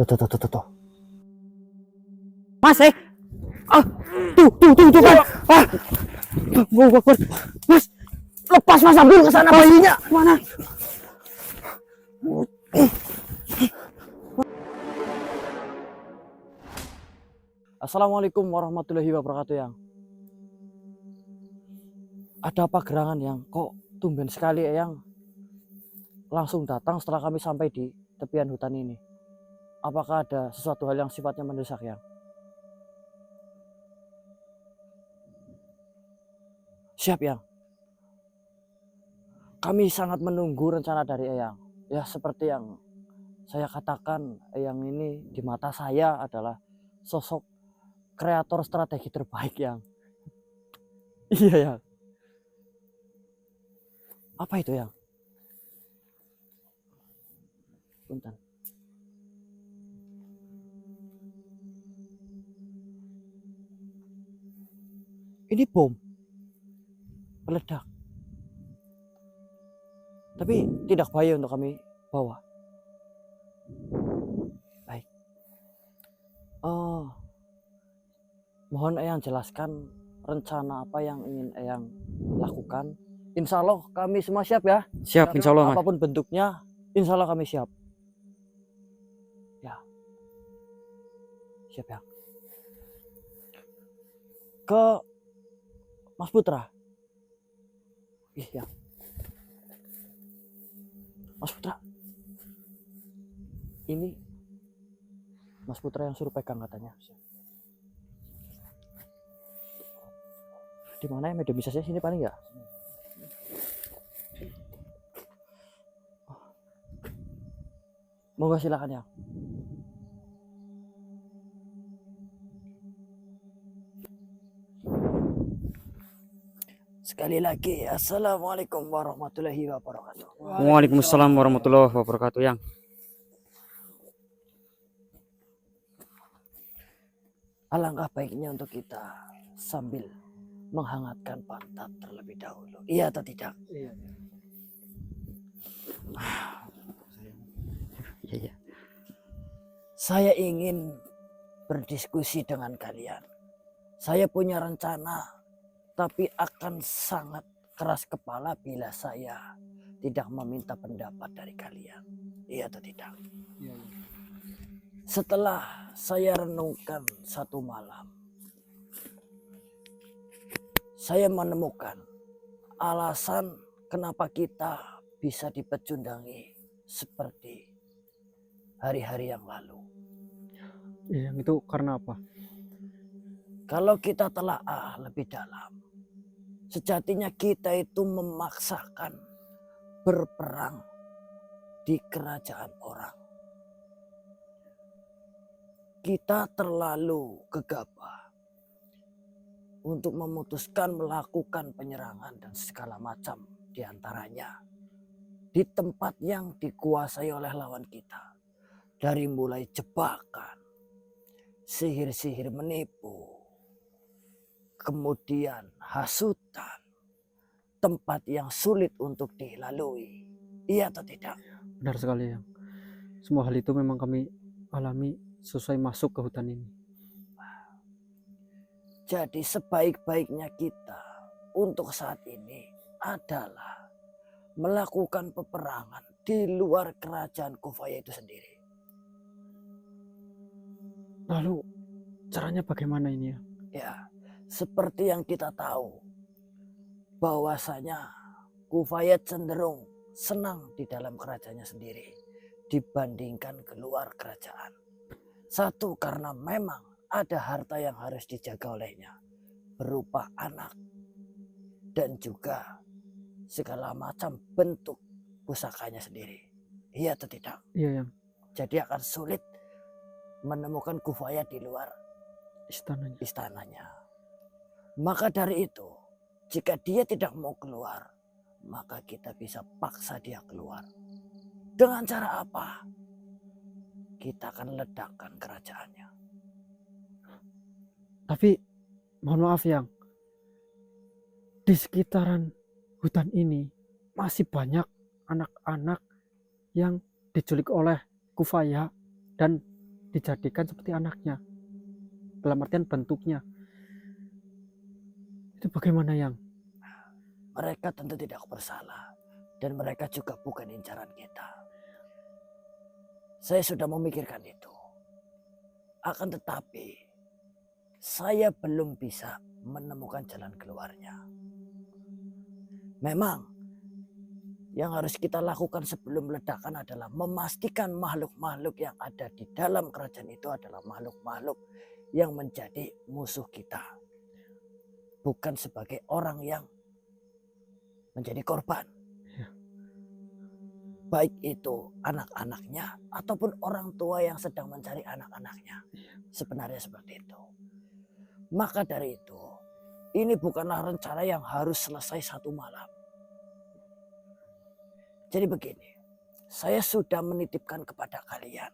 Tuh. Mas, ah, tuh kan. Ah, Mas, lepas Mas, ambil ke sana bayinya. Mana? Assalamualaikum warahmatullahi wabarakatuh, Yang. Ada apa gerangan, Yang? Kok tumben sekali, Yang langsung datang setelah kami sampai di tepian hutan ini? Apakah ada sesuatu hal yang sifatnya mendesak, Yang? Siap, Yang. Kami sangat menunggu rencana dari Eyang. Ya, seperti yang saya katakan, Eyang ini di mata saya adalah sosok kreator strategi terbaik, Yang. Iya, Yang. Apa itu, Yang? Punten. Ini bom peledak, tapi tidak bahaya untuk kami bawa. Baik. Mohon Eyang jelaskan rencana apa yang ingin Eyang lakukan. Insya Allah kami semua siap, ya. Siap, insya Allah, Mas. Apapun bentuknya, insya Allah kami siap. Ya, siap, ya. Ke Mas Putra. Iya. Mas Putra. Ini Mas Putra yang suruh pegang katanya. Di mana ya media bisa saya sini paling ya? Monggo silakan, ya. Sekali lagi, assalamualaikum warahmatullahi wabarakatuh. Waalaikumsalam warahmatullahi wabarakatuh, Yang. Alangkah baiknya untuk kita sambil menghangatkan pantat terlebih dahulu. Iya atau tidak? Iya. Iya. Saya ingin berdiskusi dengan kalian. Saya punya rencana, tapi akan sangat keras kepala bila saya tidak meminta pendapat dari kalian. Iya atau tidak? Iya. Setelah saya renungkan satu malam, saya menemukan alasan kenapa kita bisa dipecundangi seperti hari-hari yang lalu. Iya, itu karena apa? Kalau kita telaah lebih dalam, sejatinya kita itu memaksakan berperang di kerajaan orang. Kita terlalu gegabah untuk memutuskan melakukan penyerangan dan segala macam diantaranya di tempat yang dikuasai oleh lawan kita. Dari mulai jebakan, sihir-sihir menipu, kemudian hasutan, tempat yang sulit untuk dilalui. Iya atau tidak? Benar sekali, Yang. Semua hal itu memang kami alami sesuai masuk ke hutan ini. Jadi sebaik-baiknya kita untuk saat ini adalah melakukan peperangan di luar kerajaan Kufaya itu sendiri. Lalu caranya bagaimana ini, ya? Ya, seperti yang kita tahu bahwasanya Kufaya cenderung senang di dalam kerajaannya sendiri dibandingkan keluar kerajaan. Satu, karena memang ada harta yang harus dijaga olehnya berupa anak dan juga segala macam bentuk pusakanya sendiri. Iya atau tidak? Iya, Yang. Jadi akan sulit menemukan Kufaya di luar istananya. Maka dari itu, jika dia tidak mau keluar, maka kita bisa paksa dia keluar. Dengan cara apa? Kita akan ledakkan kerajaannya. Tapi mohon maaf, Yang. Di sekitaran hutan ini masih banyak anak-anak yang diculik oleh Kufaya dan dijadikan seperti anaknya, dalam artian bentuknya. Itu bagaimana, Yang? Mereka tentu tidak bersalah dan mereka juga bukan incaran kita. Saya sudah memikirkan itu. Akan tetapi saya belum bisa menemukan jalan keluarnya. Memang yang harus kita lakukan sebelum ledakan adalah memastikan makhluk-makhluk yang ada di dalam kerajaan itu adalah makhluk-makhluk yang menjadi musuh kita. Bukan sebagai orang yang menjadi korban. Baik itu anak-anaknya ataupun orang tua yang sedang mencari anak-anaknya. Sebenarnya seperti itu. Maka dari itu, ini bukanlah rencana yang harus selesai satu malam. Jadi begini, saya sudah menitipkan kepada kalian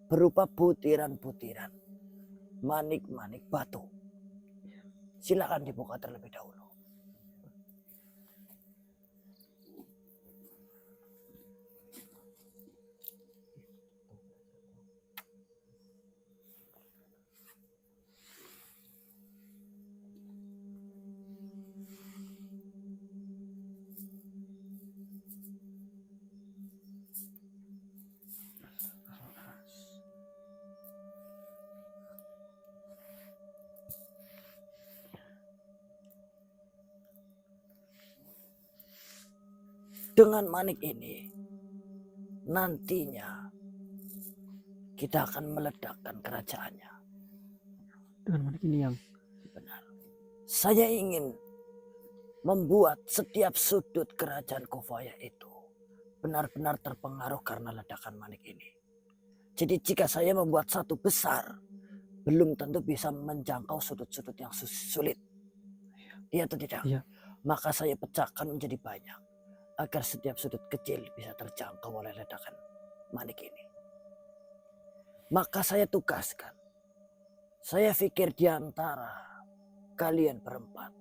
berupa butiran-butiran manik-manik batu. Silakan dibuka terlebih dahulu. Dengan manik ini, nantinya kita akan meledakkan kerajaannya. Dengan manik ini, Yang? Benar. Saya ingin membuat setiap sudut kerajaan Kufaya itu benar-benar terpengaruh karena ledakan manik ini. Jadi jika saya membuat satu besar, belum tentu bisa menjangkau sudut-sudut yang sulit. Iya atau tidak? Iya. Maka saya pecahkan menjadi banyak agar setiap sudut kecil bisa terjangkau oleh ledakan manik ini. Maka saya tugaskan, saya pikir di antara kalian berempat,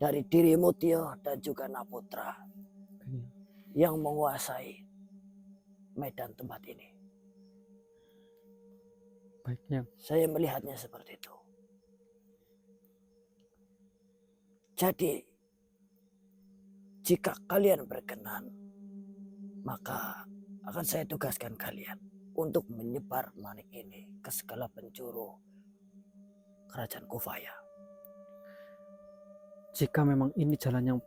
dari dirimu Tio dan juga Naputra, yang menguasai medan tempat ini. Baik, Yang. Saya melihatnya seperti itu. Jadi, jika kalian berkenan, maka akan saya tugaskan kalian untuk menyebar manik ini ke segala penjuru kerajaan Kufaya. Jika memang ini jalan yang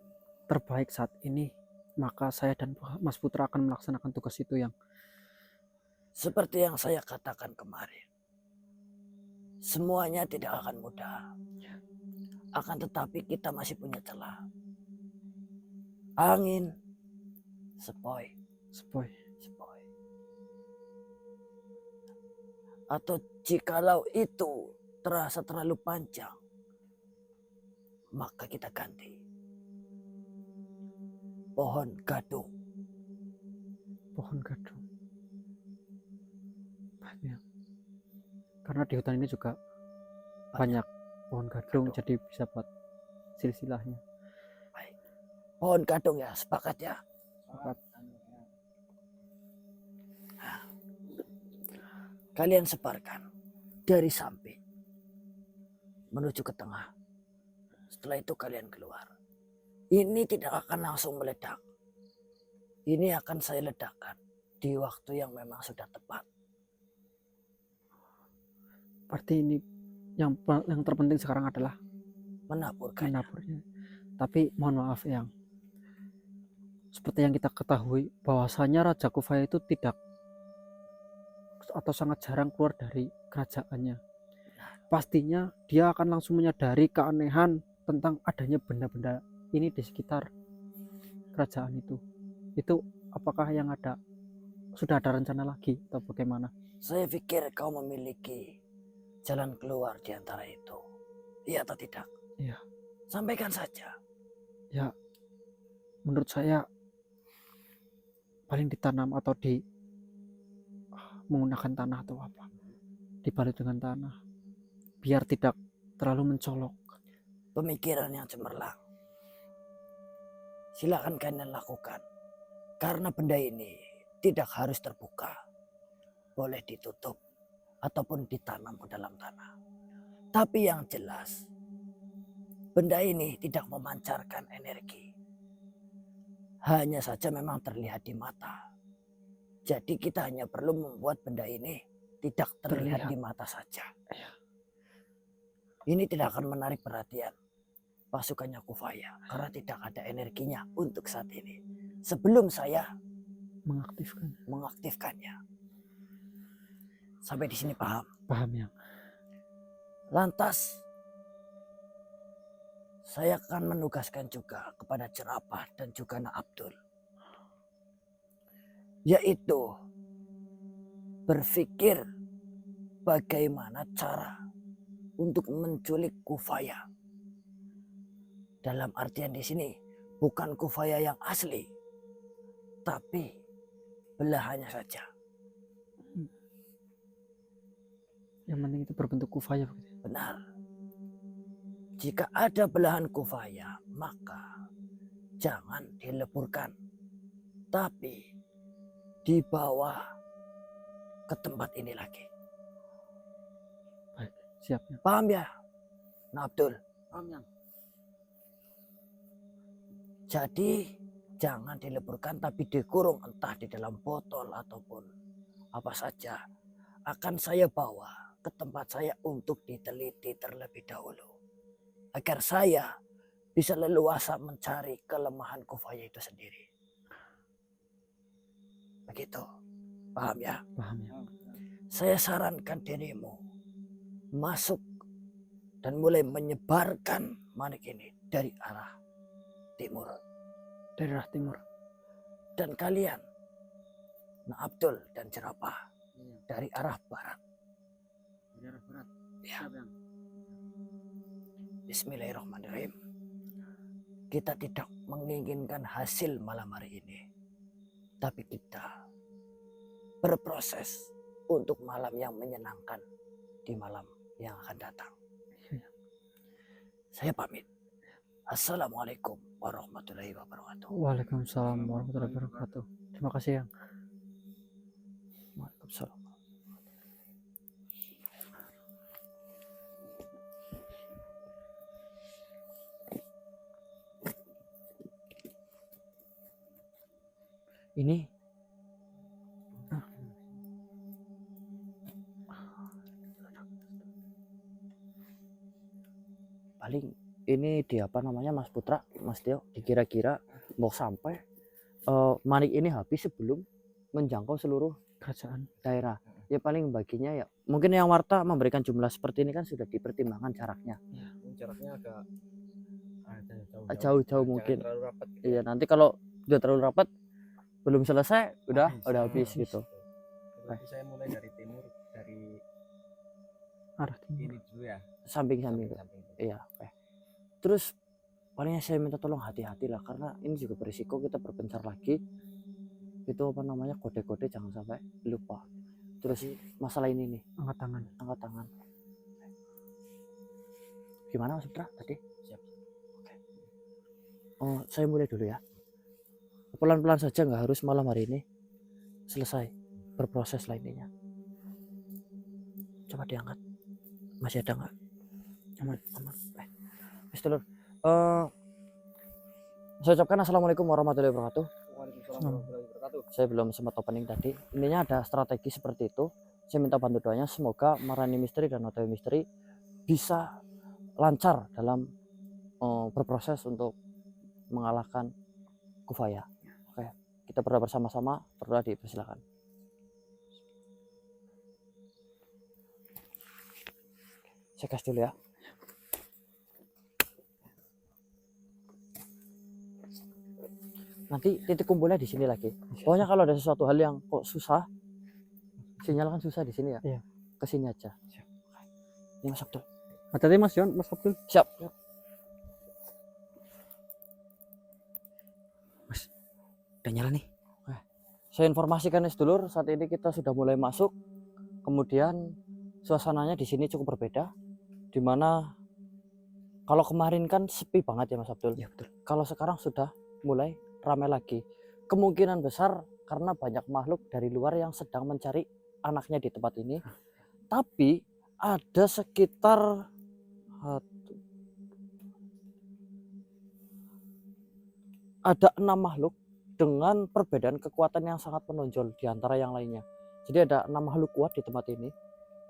terbaik saat ini, maka saya dan Mas Putra akan melaksanakan tugas itu, Yang. Seperti yang saya katakan kemarin, semuanya tidak akan mudah. Akan tetapi kita masih punya celah. Angin, sepoi. Atau jikalau itu terasa terlalu panjang, maka kita ganti. Pohon gadung. Baik, Yang. Karena di hutan ini juga banyak pohon gadung, jadi bisa buat silsilahnya. Baik. Pohon gadung ya, sepakat ya. Sepakat. Nah, kalian sebarkan dari samping menuju ke tengah. Setelah itu kalian keluar. Ini tidak akan langsung meledak. Ini akan saya ledakkan di waktu yang memang sudah tepat. Berarti ini yang terpenting sekarang adalah menaburkannya. Tapi mohon maaf, Yang. Seperti yang kita ketahui, bahwasanya Raja Kufaya itu tidak atau sangat jarang keluar dari kerajaannya. Pastinya dia akan langsung menyadari keanehan tentang adanya benda-benda ini di sekitar kerajaan itu. Itu apakah yang ada sudah ada rencana lagi atau bagaimana? Saya pikir kau memiliki jalan keluar di antara itu. Iya atau tidak? Iya. Sampaikan saja. Ya, menurut saya paling ditanam atau menggunakan tanah atau apa, dibalut dengan tanah biar tidak terlalu mencolok. Pemikiran yang cemerlang. Silakan kalian lakukan. Karena benda ini tidak harus terbuka. boleh ditutup ataupun ditanam ke dalam tanah. Tapi yang jelas, benda ini tidak memancarkan energi. Hanya saja memang terlihat di mata. Jadi kita hanya perlu membuat benda ini tidak terlihat di mata saja. Ini tidak akan menarik perhatian pasukannya Kufaya karena tidak ada energinya untuk saat ini. Sebelum saya mengaktifkannya. Sampai di sini paham? Paham ya. Lantas saya akan menugaskan juga kepada Jerapah dan juga Nak Abdul, yaitu berpikir bagaimana cara untuk menculik Kufaya. Dalam artian di sini bukan Kufaya yang asli, tapi belahannya saja. Yang penting itu berbentuk Kufaya. Benar. Jika ada belahan Kufaya, maka jangan dileburkan, tapi dibawa ke tempat ini lagi. Baik, siap ya. Paham ya, Nah Abdul? Paham ya. Jadi jangan dileburkan tapi dikurung entah di dalam botol ataupun apa saja. Akan saya bawa ke tempat saya untuk diteliti terlebih dahulu. Agar saya bisa leluasa mencari kelemahan Kufaya itu sendiri. Begitu. Paham ya? Paham ya. Saya sarankan dirimu masuk dan mulai menyebarkan manik ini dari arah timur. Dari arah timur. Dan kalian, Nah Abdul dan Jerapah, dari arah barat. Dari arah barat. Ya. Bismillahirrahmanirrahim. Kita tidak menginginkan hasil malam hari ini, tapi kita berproses untuk malam yang menyenangkan di malam yang akan datang. Saya pamit. Assalamualaikum warahmatullahi wabarakatuh. Waalaikumsalam warahmatullahi wabarakatuh. Terima kasih ya. Waalaikumsalam. Ini paling ini di apa namanya Mas Putra, Mas Tio, dikira-kira mau sampai manik ini habis sebelum menjangkau seluruh Kerajaan daerah. Ya paling baginya ya mungkin yang Warta memberikan jumlah seperti ini kan sudah dipertimbangkan jaraknya. Ya, jaraknya agak jauh-jauh mungkin. Terlalu rapat gitu. Iya, nanti kalau udah terlalu rapat belum selesai udah habis gitu. Berarti saya mulai dari timur, dari arah timur. ini dulu ya. Samping-samping. Samping. Iya, oke. Terus palingnya saya minta tolong hati-hati lah karena ini juga berisiko kita berpencar lagi. Itu apa namanya kode-kode jangan sampai lupa. Terus masalah ini nih, Angkat tangan. Gimana Mas Putra tadi? Siap. Oke. Oh, saya mulai dulu ya. Pelan-pelan saja, nggak harus malam hari ini selesai berproses lainnya. Coba diangkat. Masih ada nggak? Aman. Wis dulur. Saya ucapkan assalamualaikum warahmatullahi wabarakatuh. Waalaikumsalam warahmatullahi wabarakatuh. Saya belum sempat opening tadi. Intinya ada strategi seperti itu. Saya minta bantu doanya semoga Marani Misteri dan OTW Misteri bisa lancar dalam berproses untuk mengalahkan Kufaya. Oke, kita berdoa bersama-sama. Berdoa dipersilakan. Saya kasih dulu ya. Nanti titik kumpulnya di sini lagi. Pokoknya kalau ada sesuatu hal yang kok susah, sinyal kan susah di sini ya. Iya. Ke sini aja. Ini Mas Abdul. Hati-hati Mas Yon, Mas Abdul. Siap. Mas, udah nyala nih. Saya informasikan sedulur, saat ini kita sudah mulai masuk. Kemudian suasananya di sini cukup berbeda. Dimana kalau kemarin kan sepi banget ya Mas Abdul. Ya betul. Kalau sekarang sudah mulai ramai lagi. Kemungkinan besar karena banyak makhluk dari luar yang sedang mencari anaknya di tempat ini, tapi ada sekitar ada 6 makhluk dengan perbedaan kekuatan yang sangat menonjol di antara yang lainnya. Jadi ada 6 makhluk kuat di tempat ini.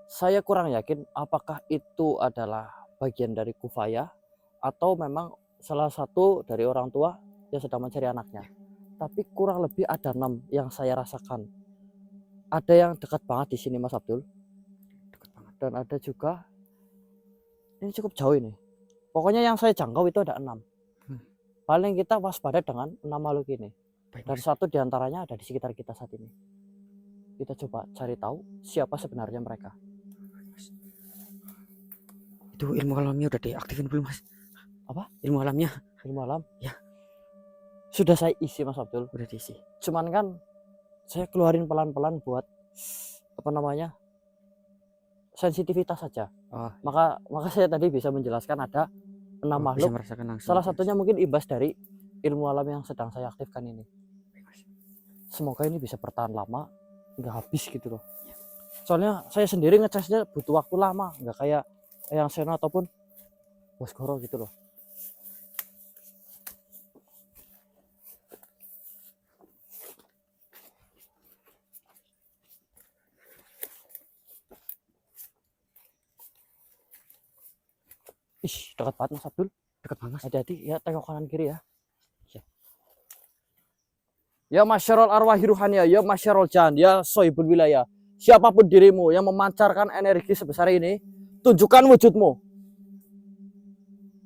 Saya kurang yakin apakah itu adalah bagian dari Kufaya atau memang salah satu dari orang tua yang sedang mencari anaknya. Tapi kurang lebih ada 6 yang saya rasakan. Ada yang dekat banget di sini Mas Abdul. Dekat banget. Dan ada juga ini cukup jauh ini. Pokoknya yang saya jangkau itu ada 6. Paling kita waspada dengan 6 makhluk ini. Dan satu diantaranya ada di sekitar kita saat ini. Kita coba cari tahu siapa sebenarnya mereka. Itu ilmu alamnya udah diaktifin belum Mas? Apa? Ilmu alamnya Ilmu alam? Ya. Sudah saya isi Mas Abdul. udah diisi. Cuman kan saya keluarin pelan-pelan buat apa namanya, sensitivitas saja. Oh, Maka saya tadi bisa menjelaskan ada 6 bisa makhluk. merasakan langsung. Salah satunya mungkin imbas dari ilmu alam yang sedang saya aktifkan ini. Semoga ini bisa bertahan lama, nggak habis gitu loh. Soalnya saya sendiri ngecasnya butuh waktu lama, nggak kayak yang Seno ataupun Bos Goro gitu loh. Ih, dekat banget Mas Abdul. Dekat banget Mas. Hati-hati ya, tengok kanan kiri ya. Ya masyarul arwahi ruhania, ya masyarul jan, ya sohibul wilayah. Siapapun dirimu yang memancarkan energi sebesar ini, tunjukkan wujudmu.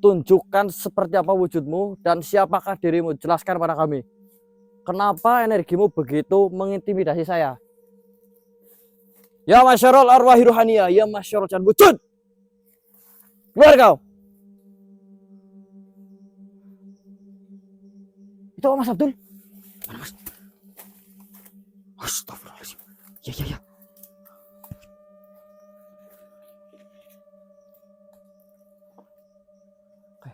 Tunjukkan seperti apa wujudmu dan siapakah dirimu, jelaskan pada kami. Kenapa energimu begitu mengintimidasi saya? Ya masyarul arwahi ruhania, ya masyarul jan, wujud! Keluar kau! Itu Mas Abdul. Mana Mas? Astagfirullahaladzim. Ya. Oke.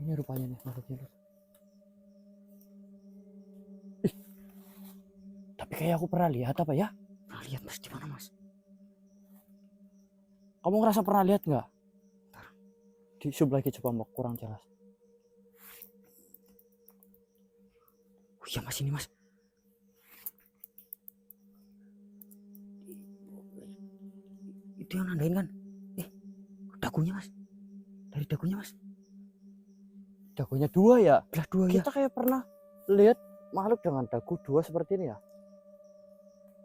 Ini rupanya nih makhluknya. Ih. Tapi kayak aku pernah lihat apa ya? Pernah lihat Mas di mana Mas? Kamu ngerasa pernah lihat nggak? Di zoom lagi coba mau kurang jelas. Oh iya Mas, ini Mas. Itu yang nandain kan? Dagunya Mas. Dari dagunya Mas. Dagunya 2 ya? Belah 2 ya. Kita kayak pernah lihat makhluk dengan dagu 2 seperti ini ya?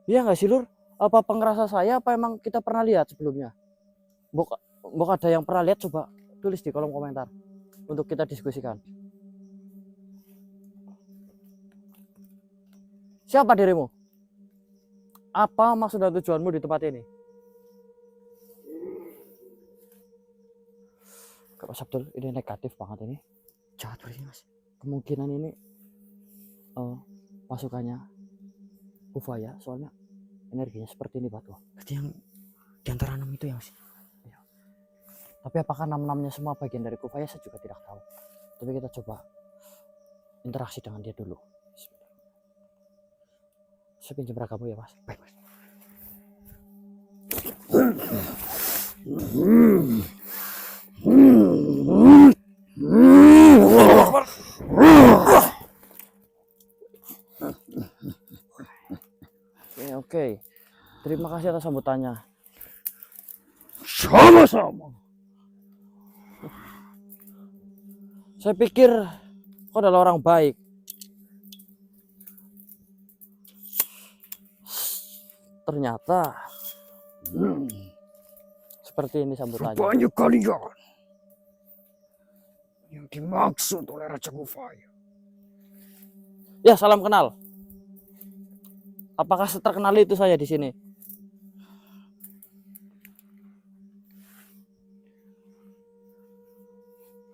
Iya nggak sih Lur? Apa pengerasa saya apa emang kita pernah lihat sebelumnya? Mbok ada yang pernah lihat, coba tulis di kolom komentar untuk kita diskusikan. Siapa dirimu? Apa maksud dan tujuanmu di tempat ini? Mas Abdul, ini negatif banget ini. Jahat berarti Mas. Kemungkinan ini pasukannya Kufaya, soalnya energinya seperti ini batu. Berarti yang diantara 6 itu ya Mas. Ya. Tapi apakah 6-6-nya semua bagian dari Kufaya, saya juga tidak tahu. Tapi kita coba interaksi dengan dia dulu. Saya pinjam ragamu ya Mas. Baik Mas. Oke. Terima kasih atas sambutannya. Sama-sama. Saya pikir kau adalah orang baik. Ternyata seperti ini sambutannya. Rupanya kalian yang dimaksud oleh Raja Kufaya. Ya, salam kenal. Apakah seterkenal itu saya di sini?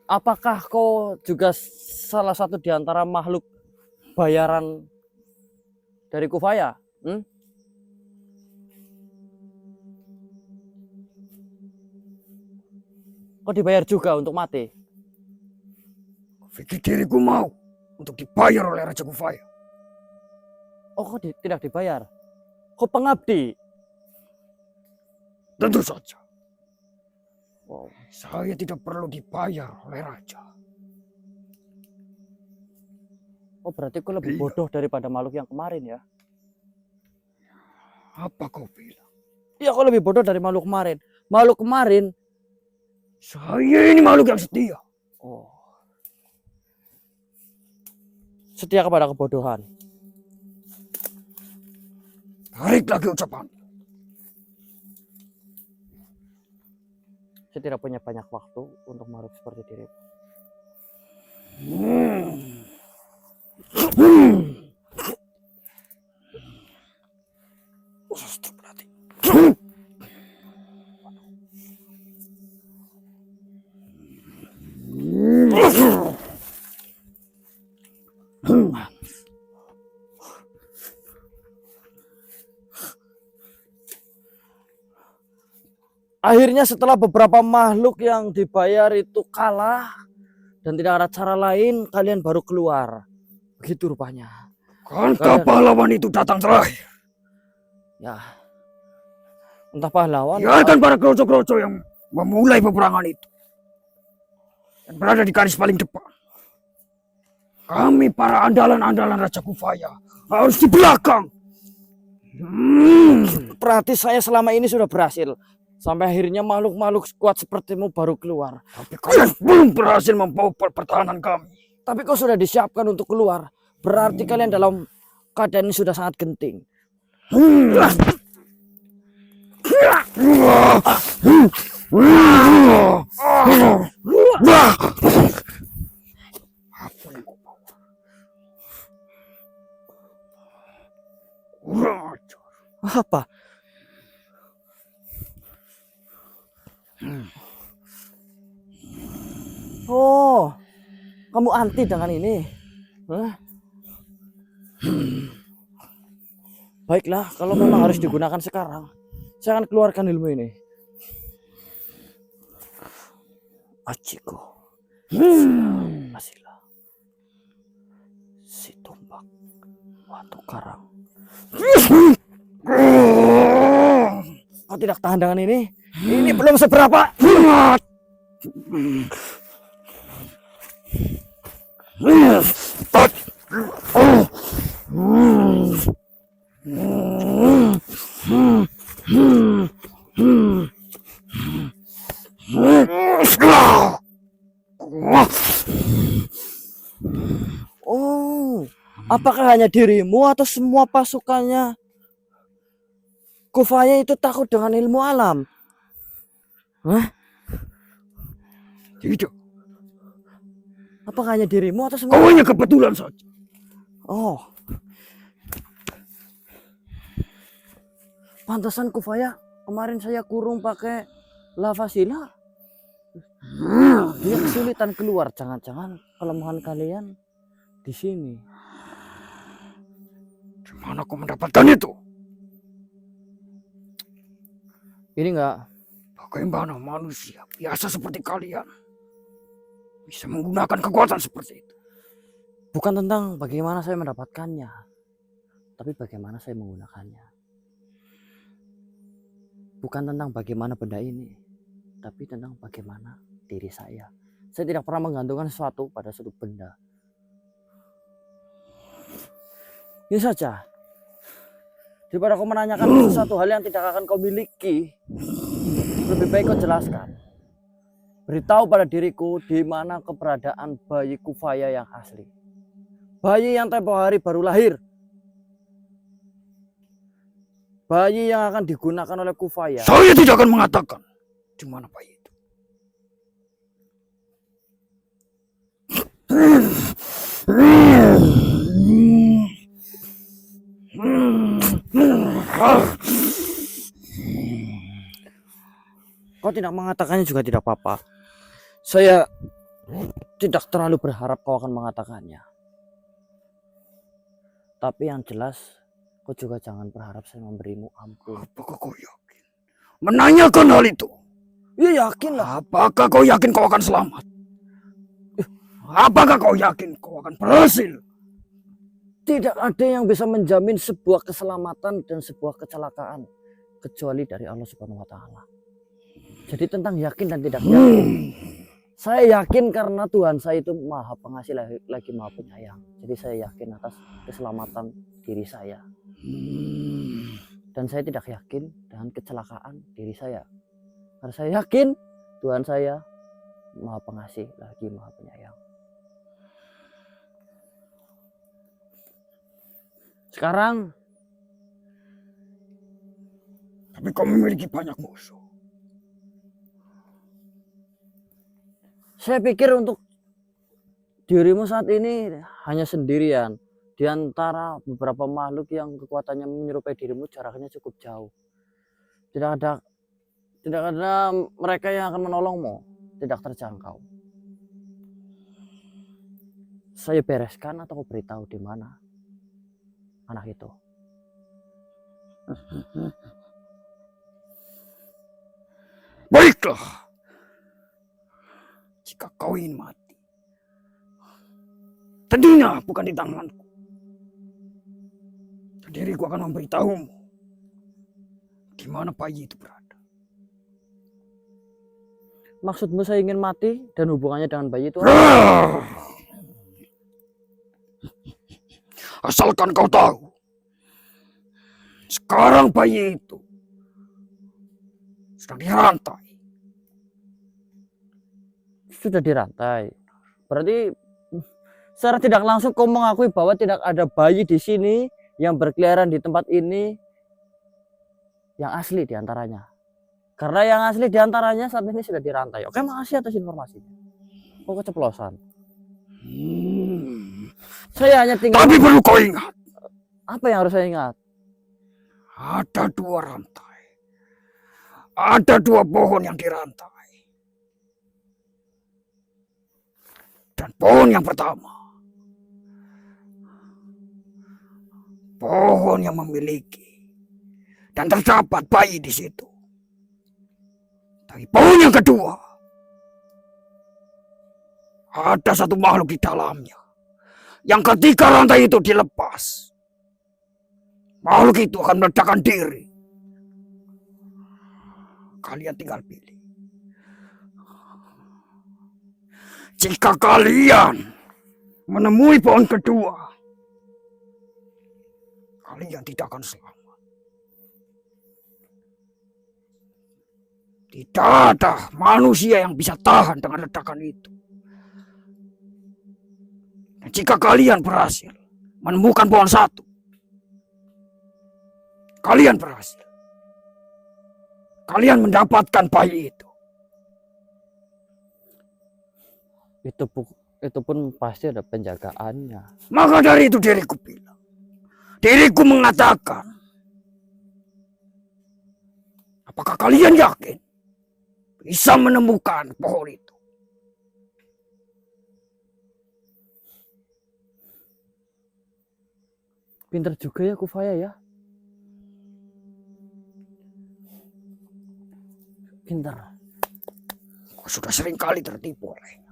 Apakah kau juga salah satu di antara makhluk bayaran dari Kufaya? Kau dibayar juga untuk mati? Pikir diriku mau untuk dibayar oleh Raja Kufaya. Oh, kok tidak dibayar? Kau pengabdi? Tentu saja. Wow. Saya tidak perlu dibayar oleh raja. Oh berarti kau lebih Iya. bodoh daripada makhluk yang kemarin ya? Apa kau bilang? Iya kau lebih bodoh dari makhluk kemarin. Makhluk kemarin. Saya ini makhluk yang setia. Oh. Setia kepada kebodohan. Tarik lagi ucapan. Saya tidak punya banyak waktu untuk makhluk seperti dirimu. Akhirnya setelah beberapa makhluk yang dibayar itu kalah dan tidak ada cara lain, kalian baru keluar. Begitu rupanya. Kankah pahlawan itu datang terakhir? Ya. Entah pahlawan. Biarkan para kroco-kroco yang memulai peperangan itu dan berada di garis paling depan. Kami para andalan-andalan Raja Kufaya harus di belakang. Berarti saya selama ini sudah berhasil. Sampai akhirnya makhluk-makhluk kuat sepertimu baru keluar. Tapi kalian belum berhasil membobol pertahanan kami. Tapi kau sudah disiapkan untuk keluar. Berarti kalian dalam keadaan ini sudah sangat genting. Apa yang kau bawa? Kurang ajar. Apa? Oh, kamu anti dengan ini? Hah? Baiklah, kalau memang harus digunakan sekarang, saya akan keluarkan ilmu ini. Achiko, Masila, si tombak, Watu Karang. Kau tidak tahan dengan ini? Ini belum seberapa. Oh, apakah hanya dirimu atau semua pasukannya Kufaya itu takut dengan ilmu alam? Hah? Tidak, Apakah hanya dirimu atau semua? kau hanya kebetulan saja. Oh. Pantesan Kufaya kemarin saya kurung pakai lava sila. Dia kesulitan keluar. Jangan-jangan kelemahan kalian di sini. Di mana kau mendapatkan itu? Ini enggak. Bagaimana manusia biasa seperti kalian bisa menggunakan kekuatan seperti itu? Bukan tentang bagaimana saya mendapatkannya, tapi bagaimana saya menggunakannya. Bukan tentang bagaimana benda ini, tapi tentang bagaimana diri saya. Saya tidak pernah menggantungkan sesuatu pada suatu benda. Ini saja. Daripada kau menanyakan sesuatu hal yang tidak akan kau miliki, lebih baik kau jelaskan. Beritahu pada diriku di mana keberadaan bayi Kufaya yang asli. Bayi yang tempo hari baru lahir. Bayi yang akan digunakan oleh Kufaya. Saya tidak akan mengatakan di mana bayi itu. Kau tidak mengatakannya juga tidak apa-apa. Saya tidak terlalu berharap kau akan mengatakannya. Tapi yang jelas, kau juga jangan berharap saya memberimu ampun. Apakah kau yakin menanyakan hal itu? Ya yakin lah. Apakah kau yakin kau akan selamat? Apakah kau yakin kau akan berhasil? Tidak ada yang bisa menjamin sebuah keselamatan dan sebuah kecelakaan kecuali dari Allah Subhanahu wa taala. Jadi tentang yakin dan tidak yakin. Saya yakin karena Tuhan saya itu Maha Pengasih lagi Maha Penyayang. Jadi saya yakin atas keselamatan diri saya. Dan saya tidak yakin dengan kecelakaan diri saya. Karena saya yakin Tuhan saya Maha Pengasih lagi Maha Penyayang. Sekarang Tapi kau memiliki banyak musuh. saya pikir untuk dirimu saat ini hanya sendirian. Di antara beberapa makhluk yang kekuatannya menyerupai dirimu jaraknya cukup jauh. Tidak ada mereka yang akan menolongmu. Tidak terjangkau. Saya bereskan atau beritahu di mana anak itu. Baiklah. Jika kau ingin mati, tentunya bukan di tanganku. Diriku akan memberitahumu di mana bayi itu berada. Maksudmu saya ingin mati dan hubungannya dengan bayi itu? Asalkan kau tahu, sekarang bayi itu sedang dirantai. Sudah dirantai. Berarti secara tidak langsung kau mengakui bahwa tidak ada bayi di sini yang berkeliaran di tempat ini yang asli diantaranya. Karena yang asli diantaranya saat ini sudah dirantai. Oke, makasih atas informasinya. Kau keceplosan. Saya hanya tinggal. Tapi perlu kau ingat, Apa yang harus saya ingat? ada 2 rantai. Ada 2 pohon yang dirantai. Dan pohon yang pertama, pohon yang memiliki dan terdapat bayi di situ. Tapi pohon yang kedua, ada satu makhluk di dalamnya. Yang ketika rantai itu dilepas, makhluk itu akan meledakkan diri. Kalian tinggal pilih. Jika kalian menemui pohon kedua, kalian tidak akan selamat. Tidak ada manusia yang bisa tahan dengan ledakan itu. Dan jika kalian berhasil menemukan pohon satu, kalian berhasil. Kalian mendapatkan bayi itu. Itu pun pasti ada penjagaannya. Maka dari itu diriku bilang, diriku mengatakan, apakah kalian yakin bisa menemukan pohon itu? Pinter juga ya Kufaya ya. Pinter. Kau sudah sering kali tertipu olehnya.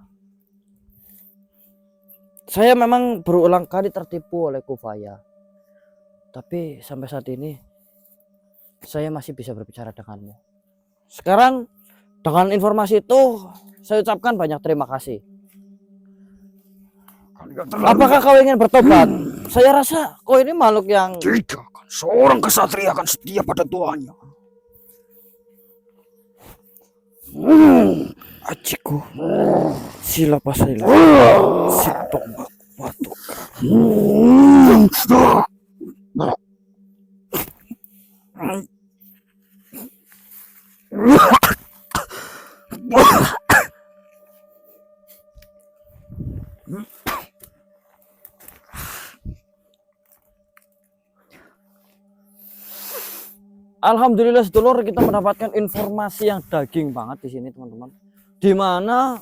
Saya memang berulang kali tertipu oleh Kufaya. Tapi sampai saat ini saya masih bisa berbicara denganmu. Sekarang dengan informasi itu saya ucapkan banyak terima kasih. Apakah kau ingin bertobat? Saya rasa kau ini makhluk yang Tidak, kan seorang kesatria akan setia pada tuannya. Ajiku, sila pasila, sitok batu. Alhamdulillah sedulur, kita mendapatkan informasi yang daging banget di sini teman-teman. Di mana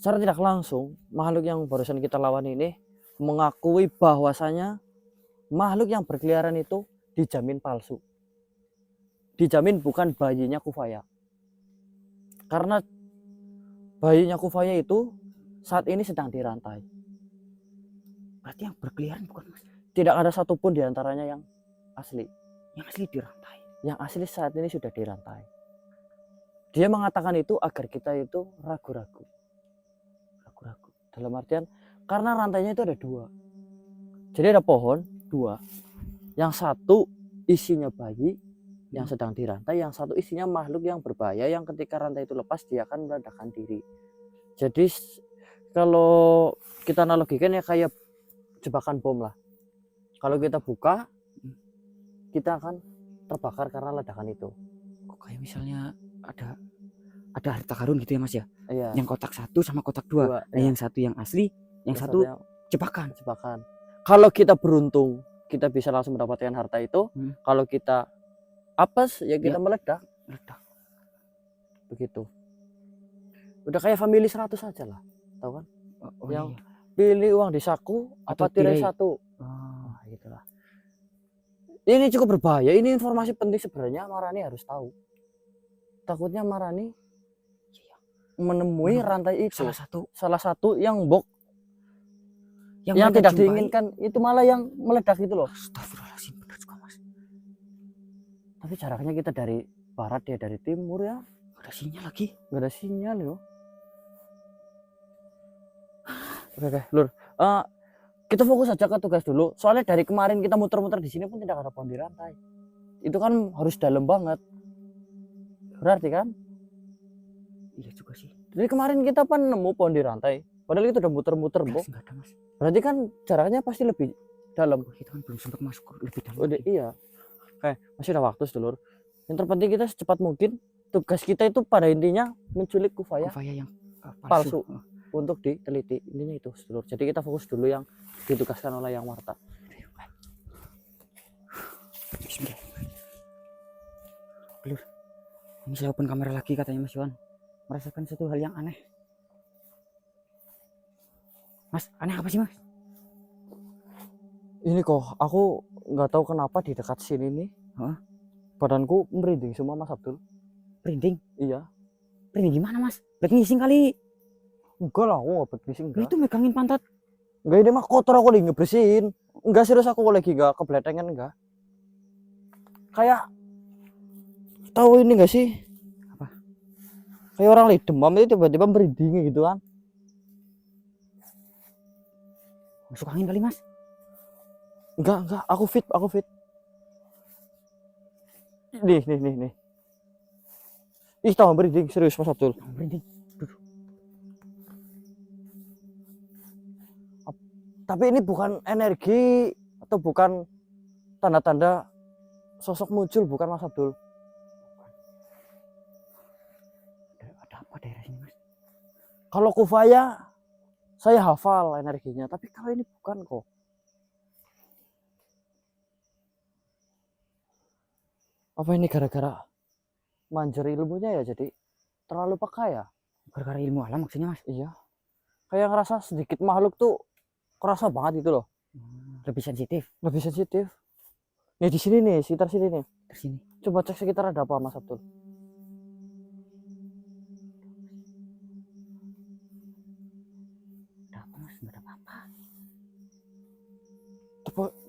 secara tidak langsung makhluk yang barusan kita lawan ini mengakui bahwasanya makhluk yang berkeliaran itu dijamin palsu. Dijamin bukan bayinya Kufaya. Karena bayinya Kufaya itu saat ini sedang dirantai. Berarti yang berkeliaran bukan tidak ada satupun di antaranya yang asli. Yang asli dirantai. Yang asli saat ini sudah dirantai. Dia mengatakan itu agar kita itu ragu-ragu. Ragu-ragu. Dalam artian karena rantainya itu ada 2. Jadi ada pohon 2. Yang satu isinya bayi yang sedang dirantai, yang satu isinya makhluk yang berbahaya yang ketika rantai itu lepas dia akan meledakkan diri. Jadi kalau kita analogikan ya kayak jebakan bom lah. Kalau kita buka, kita akan terbakar karena ledakan itu. Kok kayak misalnya ada harta karun gitu ya Mas ya? Iya. Yang kotak 1 sama kotak 2. Nah, Ya. yang satu yang asli, yang satu jebakan. Jebakan. Kalau kita beruntung, kita bisa langsung mendapatkan harta itu. Kalau kita apes, ya kita meledak. Begitu. Udah kayak family 100 aja lah. Tahu kan? Yang pilih uang di saku Atau apa tirai tirai. 1. Nah, gitulah. Ini cukup berbahaya. Ini informasi penting sebenarnya Marani harus tahu. Takutnya Marani menemui rantai itu. Salah satu yang yang tidak diinginkan itu malah yang meledak itu loh. Astagfirullahaladzim, benar juga Mas. Tapi jaraknya kita dari barat, dia dari timur ya. Gak ada sinyal lagi. Gak ada sinyal loh. Oke, Lur. Kita fokus aja ke tugas dulu. Soalnya dari kemarin kita muter-muter di sini pun tidak ada pohon di rantai. Itu kan harus dalam banget. Berarti kan? Iya juga sih. Jadi kemarin kita kan nemu pohon di rantai. Padahal itu udah muter-muter, Bok. Enggak ada Mas. Berarti kan jaraknya pasti lebih dalam. Kita kan belum sempat masuk lebih dalam. Udah, iya. Oke, masih ada waktu, Sedulur. Yang terpenting kita secepat mungkin. Tugas kita itu pada intinya menculik Kufaya yang palsu untuk diteliti. Intinya itu, Sedulur. Jadi kita fokus dulu yang ditugaskan oleh Yang Marta. Bismillah. Lur, ini saya open kamera lagi katanya Mas Yohan. Merasakan satu hal yang aneh. Mas, aneh apa sih Mas? Ini kok, aku nggak tahu kenapa di dekat sini nih, badanku merinding semua, Mas Abdul. Merinding? Iya. Merinding gimana Mas? Lagi ngising kali. Enggak lah, aku nggak bergising. Lu itu megangin pantat. Enggak, ini mah kotor, aku lagi ngebersihin. Enggak, serius aku lagi nggak kebletengan, enggak. Kayak tahu ini enggak sih? Apa? Kayak orang lagi demam itu tiba-tiba merinding gitu kan. Masuk angin kali Mas. Enggak, aku fit. Nih. Ih, tahu merinding, serius Mas Abdul. Merinding. Tapi ini bukan energi atau bukan tanda-tanda sosok muncul, bukan Mas Abdul. Ada apa daerah sini Mas? Kalau Kufaya saya hafal energinya, tapi kalau ini bukan kok. Apa ini gara-gara manjer ilmunya ya, jadi terlalu peka ya? Gara-gara ilmu alam maksudnya Mas? Iya. Kayak ngerasa sedikit makhluk tuh kerasa banget gitu loh. Lebih sensitif. Nih di sini nih, sekitar sini nih. Di sini. Coba cek sekitar ada apa Mas Abdul. Ada apa Mas? Enggak ada apa-apa.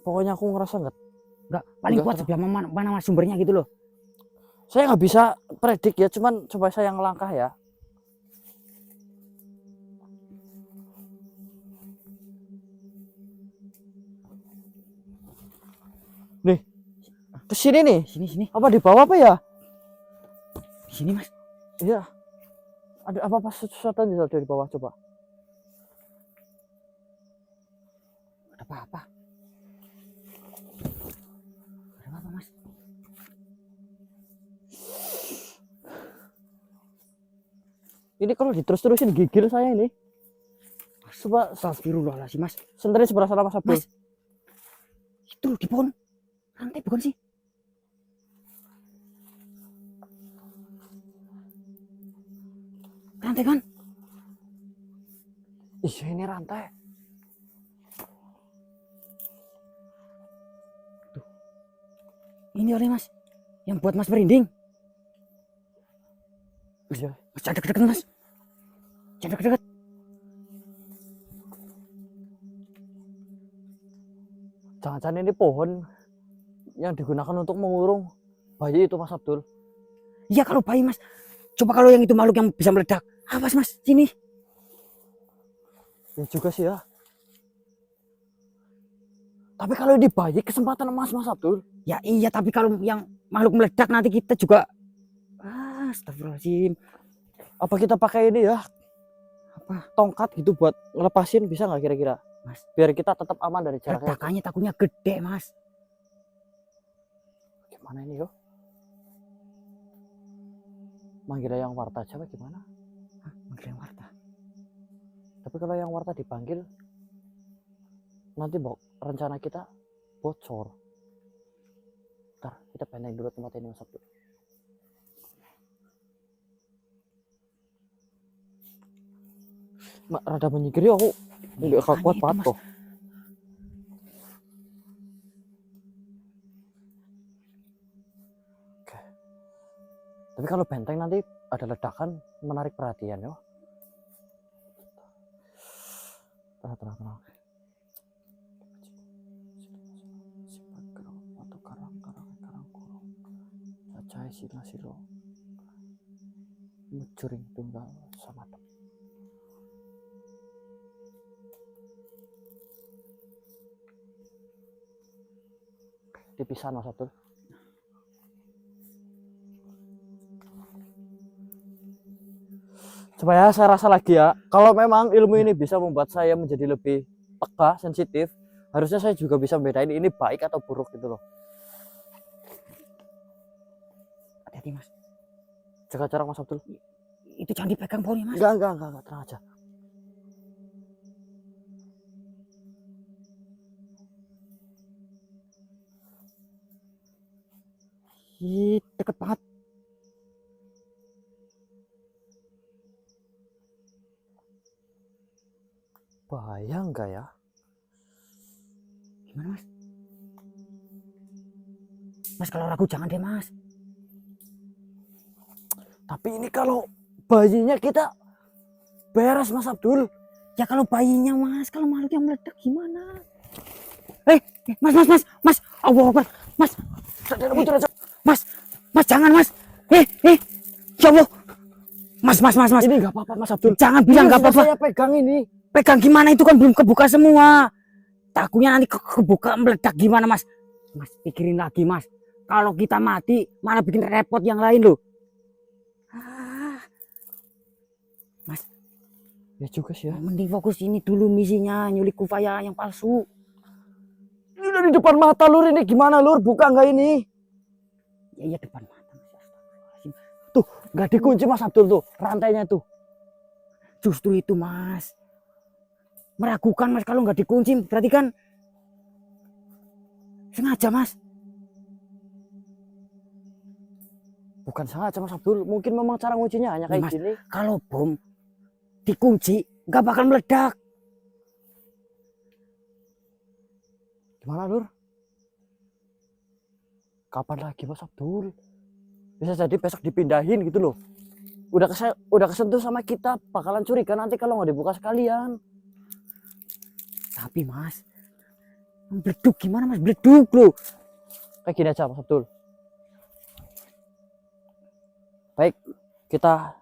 Pokoknya aku ngerasa enggak. Paling Enggak kuat sebelah mana Mas sumbernya gitu loh. Saya nggak bisa predik ya, cuman coba saya ngelangkah ya. Nih, ke sini nih. Sini. Apa di bawah apa ya? Di sini Mas. Iya. Ada apa sesuatu dari bawah coba. Ada apa-apa. Ada apa Mas? Ini kalau diterus-terusin gigil saya ini. Coba Astagfirullahaladzim Mas. senterin sebelah sana Mas Abdul. Mas. Itu loh di pohon. Rantai bukan sih? Rantai kan? Iya ini rantai. Tuh. Ini oleh Mas. Yang buat Mas merinding. Iya. Mas jangan deket-deket Mas. Jangan deket-deket. Jangan-jangan ini pohon yang digunakan untuk mengurung bayi itu, Mas Abdul. Iya kalau bayi mas. Coba kalau yang itu makhluk yang bisa meledak. Awas mas, sini. Ya juga sih ya. Tapi kalau ini bayi kesempatan emas, Mas Abdul. Ya iya, tapi kalau yang makhluk meledak nanti kita juga. Astagfirullahaladzim. Apa kita pakai ini ya? Apa? Tongkat gitu buat ngelepasin, bisa nggak kira-kira? Mas, Biar kita tetap aman dari jaraknya. ledakannya takutnya gede mas. Gimana ini yo? Manggil yang warta aja apa gimana? Manggil yang warta. Tapi kalau yang warta dipanggil, nanti rencana kita bocor. Ntar kita pendek dulu tempat ini, Mas Abdul. Rada menyingkiri aku nggak kuat banget kok. Oke. Tapi kalau benteng nanti ada ledakan menarik perhatian yo. Tenang. Cacai silo mucuring tunggal sama tem. Dipisah Mas Abdul. Supaya saya rasa lagi ya, kalau memang ilmu ini bisa membuat saya menjadi lebih peka, sensitif, harusnya saya juga bisa membedain ini baik atau buruk gitu loh. Hati-hati mas. Jaga jarak Mas Abdul. Itu jangan dipegang pohonnya mas. Enggak, tenang aja. Ih, deket banget. Bahaya enggak ya? Gimana mas? Mas kalau ragu jangan deh mas. Tapi ini kalau bayinya kita beres Mas Abdul. Ya kalau bayinya mas, kalau makhluk yang meledak gimana? Mas, Allah Akbar, mas, mas jangan mas, ya Allah, mas, Ini enggak apa-apa Mas Abdul. jangan bilang nggak apa-apa. Saya pegang ini. Pegang gimana itu kan belum kebuka semua. Takutnya nanti kebuka meledak gimana mas? Mas pikirin lagi mas. Kalau kita mati malah bikin repot yang lain loh. Mas, Ya juga sih ya. mending fokus ini dulu misinya nyulik Kufaya yang palsu. Ini udah di depan mata Lur, ini gimana Lur? Buka enggak ini? Ya depan mata mas. Astagfirullahaladzim. Tuh, enggak dikunci Mas Abdul tuh, rantainya tuh. Justru itu mas. Meragukan mas kalau nggak dikunci berarti kan sengaja mas. Bukan sengaja Mas Abdul, mungkin memang cara nguncinya hanya kayak Mas, gini. kalau bom dikunci nggak bakal meledak. Gimana Lur? Kapan lagi Mas Abdul? Bisa jadi besok dipindahin gitu loh. Udah kesentuh sama kita, bakalan curiga nanti kalau nggak dibuka sekalian. Tapi mas, beleduk gimana mas? Beleduk loh. Kayak gini aja Mas Abdul. Baik, kita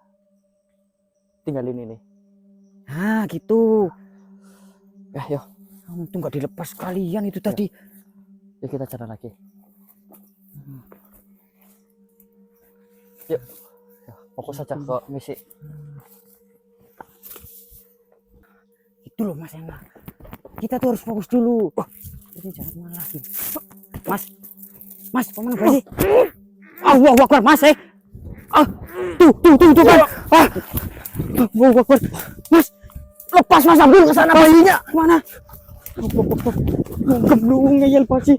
tinggalin ini. Nah gitu. Ya, yuk. Untung nggak dilepas sekalian itu tadi. Yuk kita jalan lagi. Yuk. Ya, fokus saja ke misi. Itu loh mas enak. Kita tuh harus fokus dulu. Ini jangan kemana lagi. Mas, kemana sih? Allah Akbar mas tuh kan. Allah Akbar. Mas, lepas mas Abdul ke sana bayinya. Mana? Gemblung ngeyel pasti.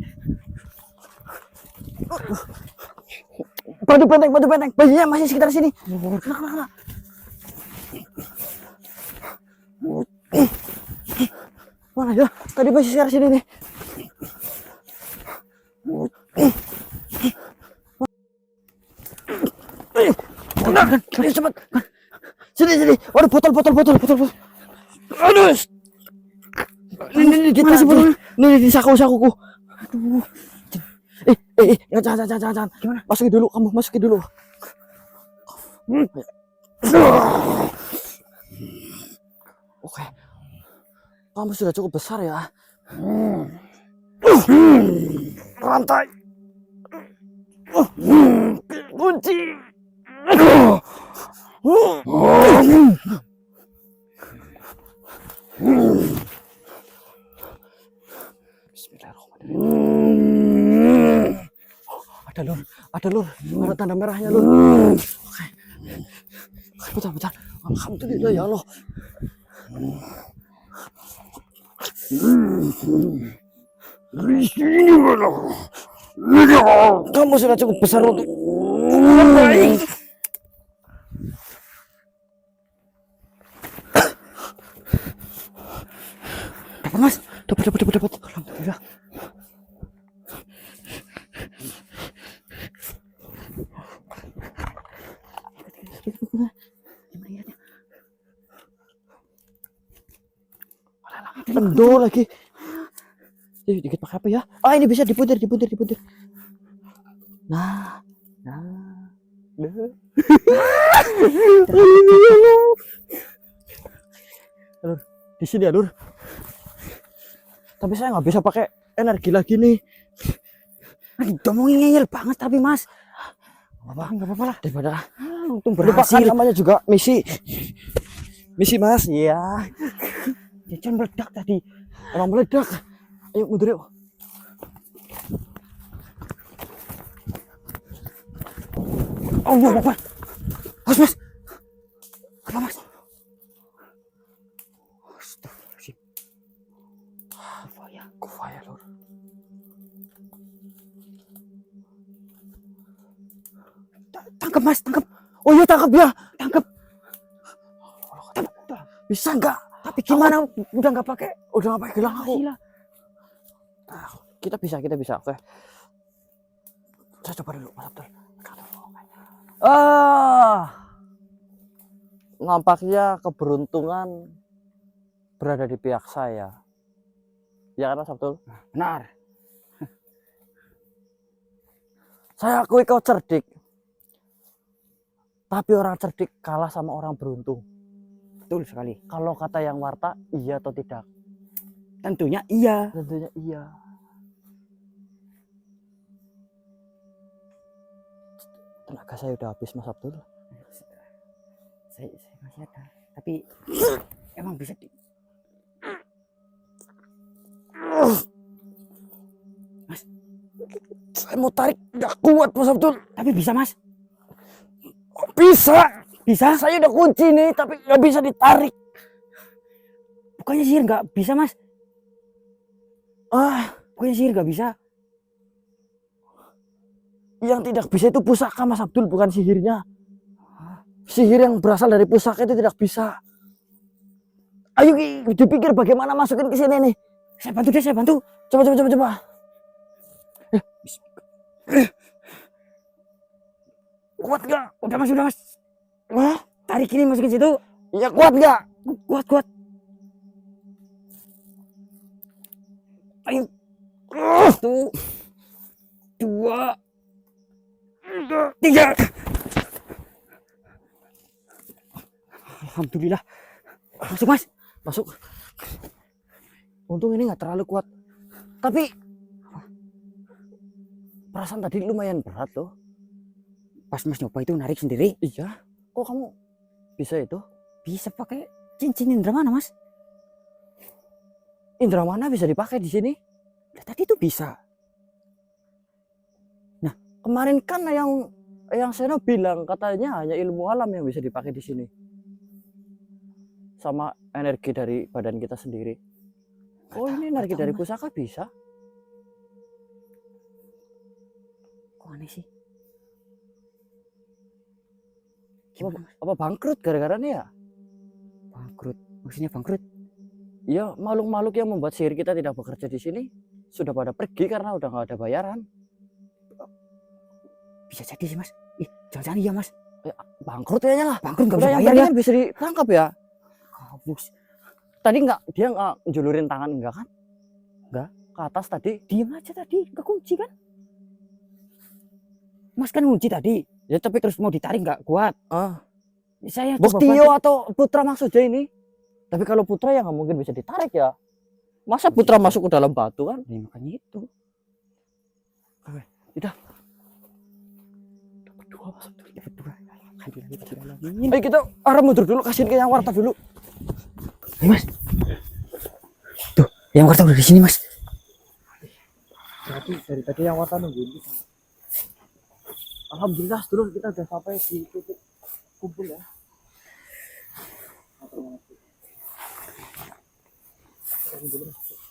Batu benteng. Bayinya masih sekitar sini. Kena. Mana ya? Tadi masih sekitar sini nih. Ayo cepat. Sini. Waduh, botol. Aduh. Ini kita. Ini di sakuku. Jangan. Gimana? Masukin dulu, kamu masukin dulu. Oke. Kamu sudah cukup besar ya. Rantai. Kunci. Bismillahirrahmanirrahim. Ada lur, ada tanda merahnya lur. Oke. Bentar. Alhamdulillah ya Allah. Kamu sudah cukup besar untuk baik. Dapat mas, dapat. Alhamdulillah. Kendor lagi. Dikit pakai apa ya? Ah ini bisa diputer. Nah. Lur, di sini ya lur. Tapi saya nggak bisa pakai energi lagi nih. Ngomongin ngeyel banget tapi mas. Nggak apa-apa lah. Daripada Untung lupakan berhasil. namanya juga misi mas. Iya. Jajan meledak tadi. Emang meledak. Ayo mundur yuk. Allah Akbar. Mas. Apa mas? Astagfirullahaladzim. Kufaya lur. Tangkap mas, tangkap. Oh iya tangkap ya. Tangkap. Bisa nggak? Tapi gimana? Udah nggak pakai. Udah nggak pakai gelang aku. Gila. Nah, kita bisa. Oke. Saya coba dulu, Mas Abdul. Nampaknya keberuntungan berada di pihak saya. Ya kan Mas Abdul? Benar. Saya akui kau cerdik. Tapi orang cerdik kalah sama orang beruntung. Betul sekali. Kalau kata yang warta, iya atau tidak? Tentunya iya. Tentunya iya. Tenaga saya udah habis Mas Abdul. Saya masih ada. Tapi emang bisa di... Mas, Saya mau tarik, nggak kuat Mas Abdul. tapi bisa mas. Bisa. Bisa? Saya udah kunci nih, tapi nggak bisa ditarik. Bukannya sihir nggak bisa mas? Ah, Bukannya sihir nggak bisa? yang tidak bisa itu pusaka Mas Abdul, bukan sihirnya. Sihir yang berasal dari pusaka itu tidak bisa. Ayo dipikir bagaimana masukin ke sini nih. Saya bantu deh, saya bantu. Coba. Kuat nggak? Udah mas. Wah, Tarik ini masukin situ. ya kuat nggak? Kuat. Ayo. 1, 2, 3. Alhamdulillah. Masuk mas. Masuk. Untung ini nggak terlalu kuat. Tapi perasaan tadi lumayan berat loh. Pas mas nyoba itu narik sendiri. Iya. Kok kamu bisa itu? Bisa pakai cincin indra mana mas? Indra mana bisa dipakai di sini? Lah, tadi itu bisa. Kemarin kan yang Seno bilang katanya hanya ilmu alam yang bisa dipakai di sini. Sama energi dari badan kita sendiri. Oh ini energi dari pusaka bisa? Kok aneh sih? Apa bangkrut gara-gara ini ya? Bangkrut. Maksudnya bangkrut? Ya makhluk-makhluk yang membuat sihir kita tidak bekerja di sini sudah pada pergi karena udah nggak ada bayaran. Bisa jadi sih mas. Jangan-jangan iya mas. Bangkrut kayaknya lah. Bangkrut nggak Udah bisa yang bayar penting ya. kan bisa ditangkap ya. Kabus. Tadi dia nggak julurin tangan enggak kan? Enggak. ke atas tadi. Diam aja tadi, kekunci kan? Mas kan kunci tadi. Ya tapi terus mau ditarik nggak kuat. Ah, Saya Bos coba Tio bantu. atau Putra maksudnya ini. Tapi kalau Putra ya nggak mungkin bisa ditarik ya. Masa Putra masuk ke dalam batu kan? Ya, makanya itu. Berdua Mas Abdul. Berdua. Ayo kita arah mundur dulu, kasihin ke yang warta dulu. Ayo, Mas. Tuh, yang warta udah di sini, Mas. Berarti dari tadi yang warta nungguin kita. Alhamdulillah dulu kita udah sampai di titik kumpul ya.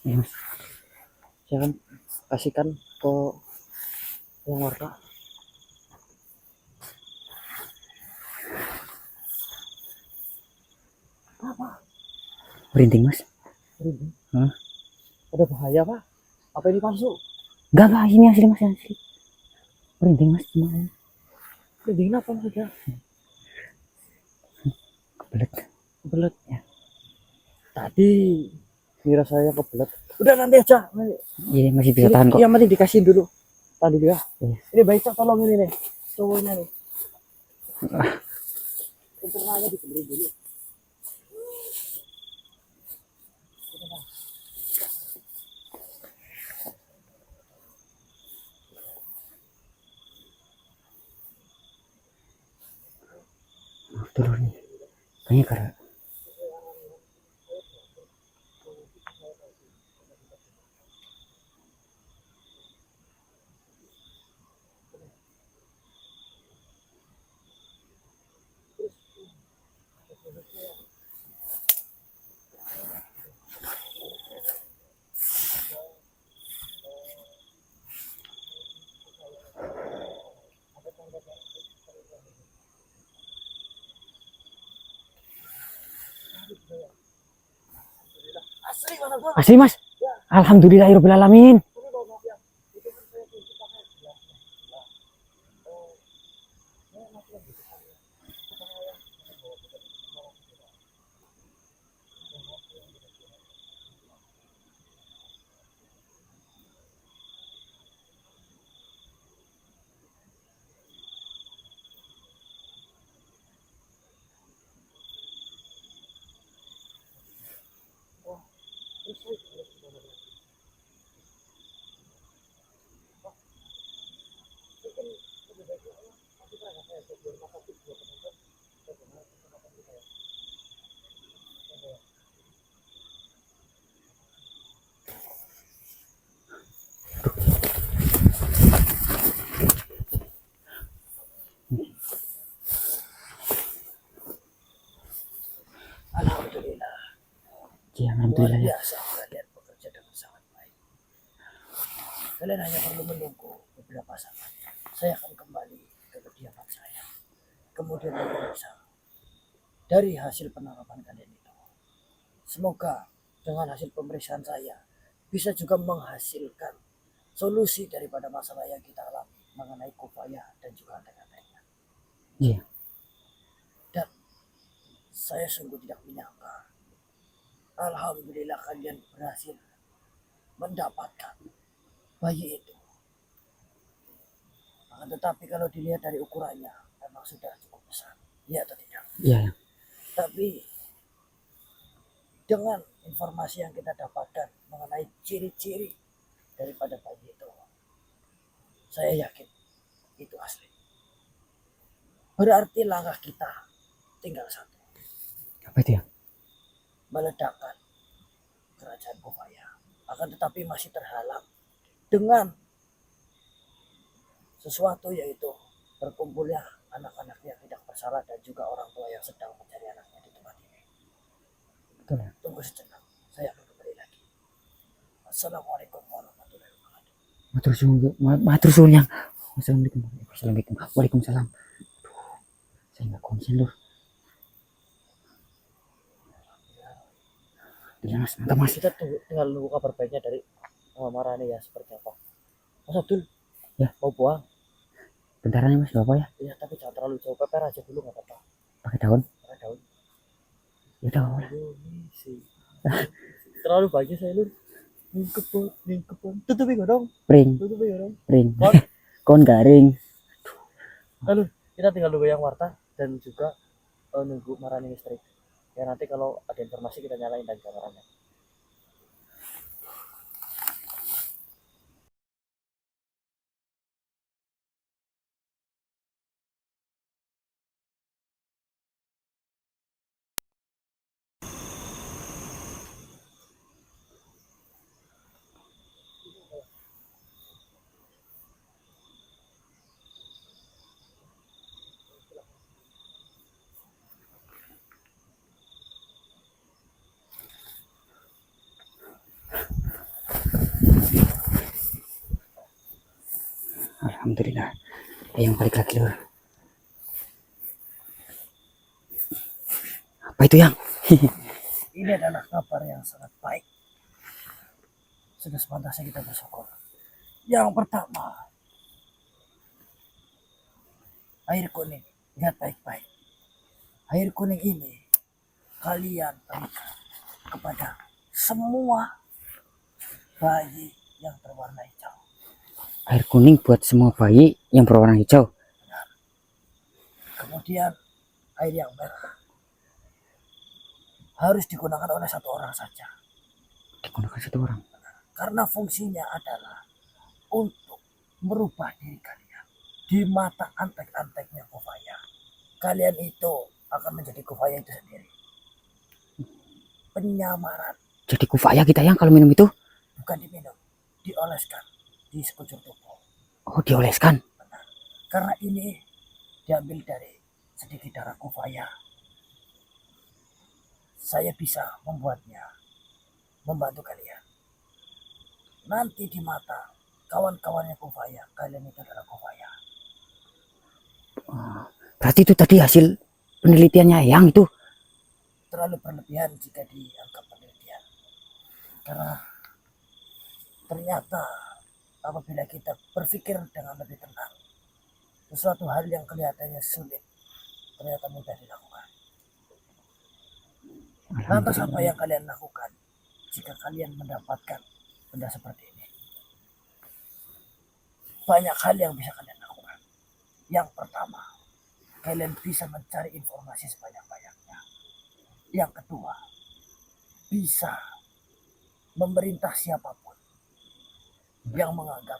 Iya, Mas. Jangan kasihkan ke yang warta. Merinding, Mas. Merinding. Hah? Ada bahaya Pak? Apa ini palsu? Enggak, ini asli, Mas, yang asli. Merinding, Mas, gimana? Merinding apa maksudnya? Kebelet. Kebelet Ya. Tadi kira saya kebelet. Udah nanti aja. Iya, masih bisa tahan kok. Yang penting dikasihin dulu. Tahan dulu ya. Iya. Ini baik Cak, tolong ini nih. Cowoknya nih. Internalnya dibeli dulu. Dulu nih. Kayaknya karena asli, Mas. Alhamdulillahirobbilalamin. Alhamdulillah. Ya, Luar alhamdulillah ya. biasa kalian bekerja dengan sangat baik. Kalian hanya perlu menunggu beberapa saat. Saya akan kembali ke kediaman saya. Kemudian memeriksa dari hasil penangkapan kalian itu. Semoga dengan hasil pemeriksaan saya bisa juga menghasilkan solusi daripada masalah yang kita alami mengenai Kufaya dan juga antek-anteknya. Iya. Dan saya sungguh tidak menyangka. Alhamdulillah kalian berhasil mendapatkan bayi itu. Akan tetapi kalau dilihat dari ukurannya memang sudah cukup besar. Iya atau tidak? Iya, ya. Tapi dengan informasi yang kita dapatkan mengenai ciri-ciri daripada bayi itu, saya yakin itu asli. Berarti langkah kita tinggal satu. Apa itu ya? Meledakkan kerajaan Kufaya. Akan tetapi masih terhalang dengan sesuatu, yaitu berkumpulnya anak-anak yang tidak bersalah dan juga orang tua yang sedang mencari anaknya di tempat ini. Betul ya. Tunggu sejenak, saya akan kembali lagi. Assalamualaikum warahmatullahi wabarakatuh. Matur suwun yang. Assalamualaikum. Waalaikumsalam. Aduh, saya nggak konsen loh. Iya, Mas, mantap, Mas. Kita tinggal nunggu kabar baiknya dari Mama Rani ya, seperti apa. Mas Abdul, Ya. mau buang? Bentaran ya, Mas, apa ya? Iya, tapi jangan terlalu jauh, peper aja dulu nggak apa-apa. Pakai daun. Pakai daun. Ya udah. Aduh, ini sih. Terlalu banyak saya Lur. Ningkepon. Tutupi gak dong? Pring, Tutupi gak dong? pring. Kon garing. Lalu kita tinggal nunggu yang warta dan juga nunggu marani listrik. Ya nanti kalau ada informasi kita nyalain dan kameranya. Alhamdulillah. Yang balik lagi lur. Apa itu yang? Ini adalah kabar yang sangat baik. Sudah sepantasnya kita bersyukur. Yang pertama, air kuning. Lihat baik-baik. Air kuning ini kalian berikan kepada semua bayi yang berwarna hijau. Air kuning buat semua bayi yang berwarna hijau. Kemudian air yang merah harus digunakan oleh satu orang saja. Digunakan satu orang. Karena fungsinya adalah untuk merubah diri kalian di mata antek-anteknya Kufaya. Kalian itu akan menjadi Kufaya itu sendiri. Penyamaran Jadi kufaya kita yang kalau minum itu. bukan diminum, dioleskan di sekujur tubuh. Oh, dioleskan. Karena ini diambil dari sedikit darah Kufaya. Saya bisa membuatnya membantu kalian. Nanti di mata kawan-kawannya Kufaya, kalian itu adalah Kufaya. Berarti itu tadi hasil penelitiannya yang itu. Terlalu berlebihan jika dianggap penelitian. Karena ternyata apabila kita berpikir dengan lebih tenang, sesuatu hal yang kelihatannya sulit ternyata mudah dilakukan. Lantas apa yang kalian lakukan jika kalian mendapatkan benda seperti ini? Banyak hal yang bisa kalian lakukan. Yang pertama, kalian bisa mencari informasi sebanyak-banyaknya. Yang kedua, bisa memerintah siapapun yang menganggap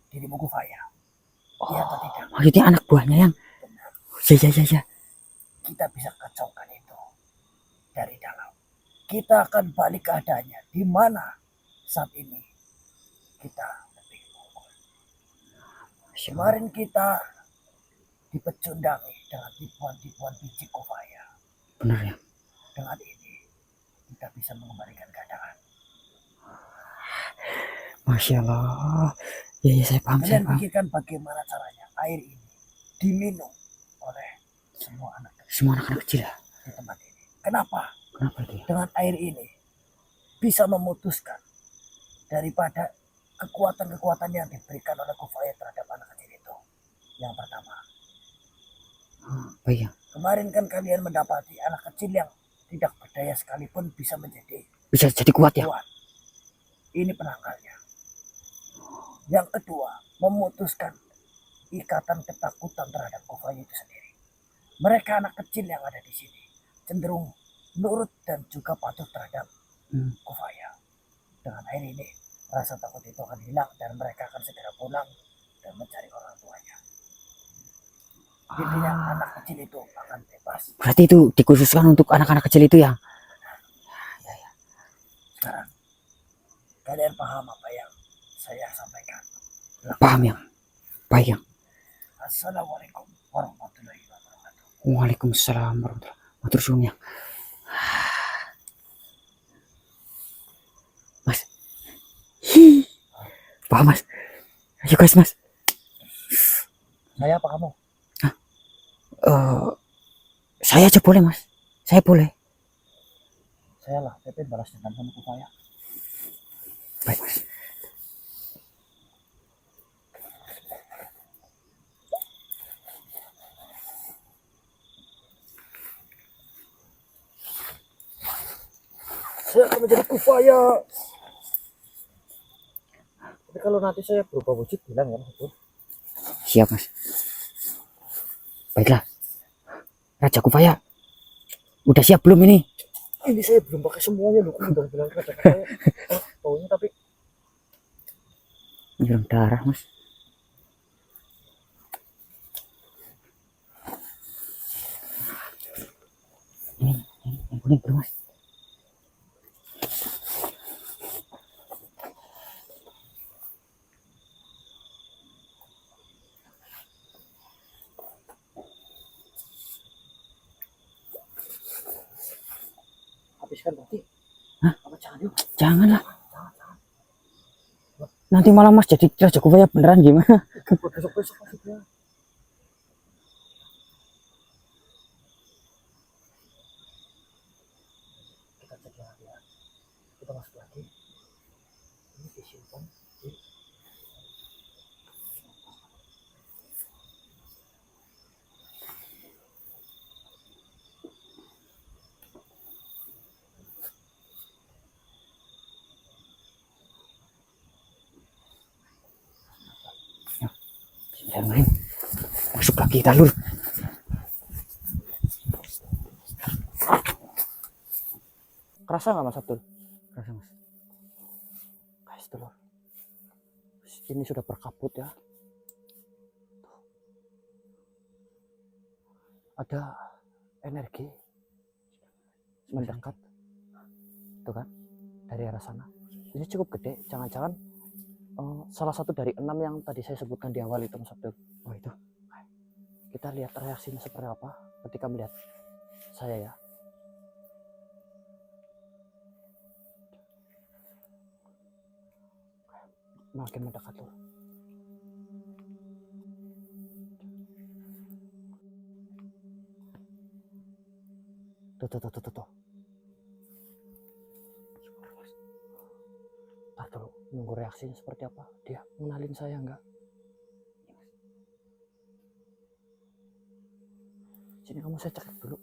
dirimu Kufaya. Iya atau tidak? Maksudnya anak buahnya yang. Benar. Ya. Kita bisa kacaukan itu dari dalam. Kita akan balik keadaannya di mana saat ini kita lebih unggul. Kemarin kita dipecundangi dengan ribuan biji Kufaya. Benar ya. Dengan ini kita bisa mengembalikan keadaan. Masya Allah. Ya saya paham. Kalian pikirkan bagaimana caranya air ini diminum oleh semua anak kecil ya. di tempat ini. Kenapa? Kenapa itu? Dengan air ini bisa memutuskan daripada kekuatan-kekuatan yang diberikan oleh Kufaya terhadap anak kecil itu. Yang pertama. Baik ya. Kemarin kan kalian mendapati anak kecil yang tidak berdaya sekalipun bisa jadi kuat ya. Kuat. Ini penangkalnya. Yang kedua, memutuskan ikatan ketakutan terhadap Kufaya itu sendiri. Mereka anak kecil yang ada di sini cenderung nurut dan juga patuh terhadap Kufaya. Dengan air ini, rasa takut itu akan hilang dan mereka akan segera pulang dan mencari orang tuanya. Intinya anak kecil itu akan bebas. Berarti itu dikhususkan untuk anak-anak kecil itu ya. Sekarang, kalian paham apa yang saya sampaikan? Paham ya. Baik ya. Assalamualaikum warahmatullahi wabarakatuh. Waalaikumsalam warahmatullahi wabarakatuh. Ya. Mas. Paham mas. Ayo guys mas. Saya apa kamu? Saya aja boleh mas. Saya boleh. Saya lah, Pepin balas dendam sama Kufaya. Baik mas. Saya akan menjadi Kufaya. kalau nanti saya berubah wujud bilang ya Mas Abdul. Siap Mas. Baiklah. Raja Kufaya. Udah siap belum ini? Ini saya belum pakai semuanya loh. Udah bilang kerja saya. Taunya tapi Nyiram darah Mas. Ini yang kuning belum Mas? habiskan berarti. Hah? Apa jangan yuk? Janganlah. Nanti malah Mas jadi Raja Kufaya beneran gimana? Besok maksudnya. Kita cek lagi ya. Kita masuk lagi. Ini disimpan di Jangan. Masuk lagi kita lur. Kerasa nggak Mas Abdul? Kerasa Mas. Guys, telur. Ini sudah berkabut ya. Ada energi mendekat. Tuh kan? Dari arah sana. Ini cukup gede. Jangan-jangan salah satu dari 6 yang tadi saya sebutkan di awal itu Mas Abdul. Oh itu. Kita lihat reaksinya seperti apa ketika melihat saya ya. Makin mendekat loh. Tuh. Ntar dulu, nunggu reaksinya seperti apa. Dia mengenalin saya enggak? Sini kamu saya cek dulu.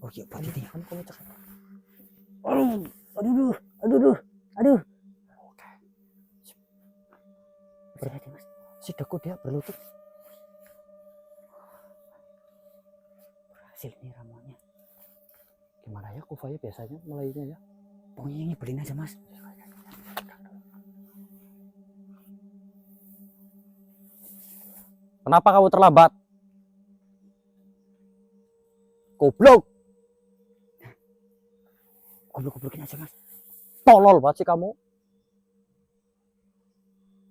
Oh iya buat ini. Kamu cek. Aduh. Oke. Berhati Mas. Si Deku dia berlutut. Berhasil nih ramuannya. Gimana ya Kufaya biasanya mulainya ya? Pokoknya ini beliin aja Mas. Kenapa kamu terlambat? Goblok. Goblok-goblokin aja Mas. Tolol banget sih kamu.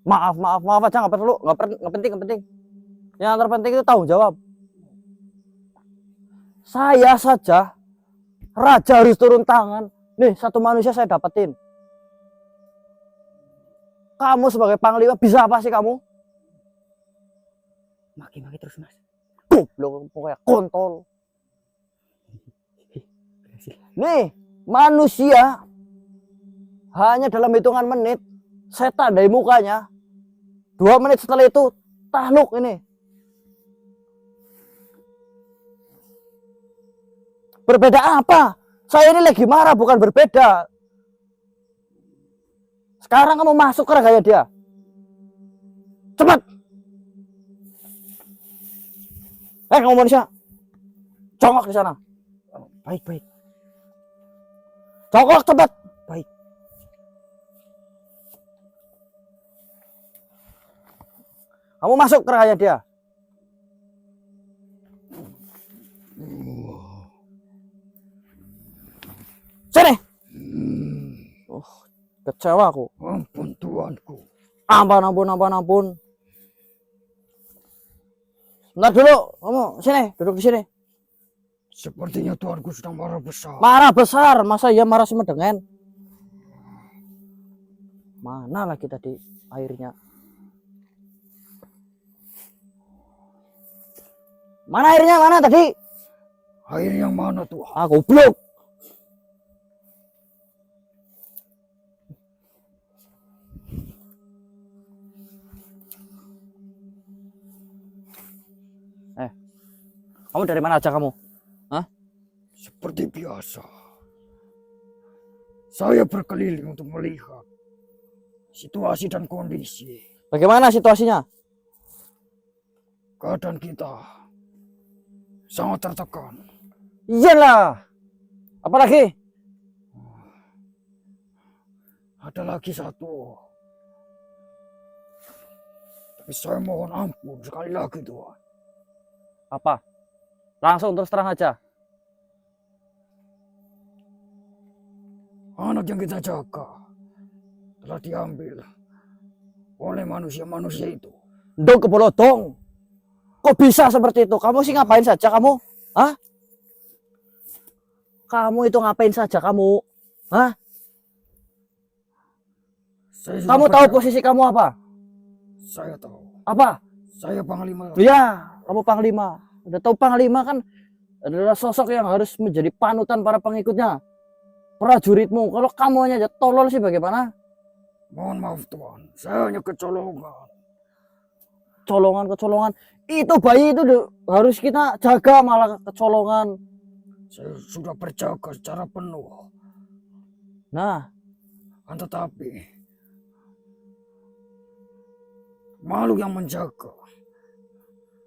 Maaf aja nggak perlu, nggak penting. Yang terpenting itu tanggung jawab. Saya saja raja harus turun tangan. Nih, satu manusia saya dapetin. Kamu sebagai panglima bisa apa sih kamu? Maki-maki terus Mas. Goblok pokoknya kontol. Berhasil. Nih, manusia hanya dalam hitungan menit saya tandai mukanya. 2 menit setelah itu tahluk ini. Berbeda apa? Saya ini lagi marah bukan berbeda. Sekarang kamu masuk ke raganya dia. Cepat. Kamu manusia. Congok di sana. Baik. Congok cepat. Baik. Kamu masuk ke raganya dia. Sini. Kecewa aku. Ampun tuanku. Ampun. Bentar dulu, kamu sini, duduk di sini. Sepertinya tuanku sedang marah besar. Marah besar, masa iya marah semedengan? Mana lagi tadi airnya? Mana airnya? Mana tadi? Air yang mana tuan? Ah, goblok. Kamu dari mana aja kamu? Seperti biasa. Saya berkeliling untuk melihat Situasi dan kondisi. Bagaimana situasinya? Keadaan kita sangat tertekan. Iyalah. Apalagi? Ada lagi satu. Tapi saya mohon ampun sekali lagi Tuhan. Apa? Langsung terus terang aja. Anak yang kita jaga telah diambil oleh manusia-manusia itu. Dong kebolodong. Kok bisa seperti itu? Kamu sih ngapain saja kamu? Hah? Kamu itu ngapain saja kamu? Hah? Saya sudah Kamu tahu percaya. posisi kamu apa? Saya tahu. Apa? Saya Panglima. Iya, kamu panglima. Udah tahu panglima kan adalah sosok yang harus menjadi panutan para pengikutnya. Prajuritmu. Kalau kamu hanya tolol sih bagaimana? Mohon maaf Tuhan. Saya hanya kecolongan. Kecolongan. Itu bayi itu harus kita jaga, malah kecolongan. Saya sudah berjaga secara penuh. Nah, Tetapi makhluk yang menjaga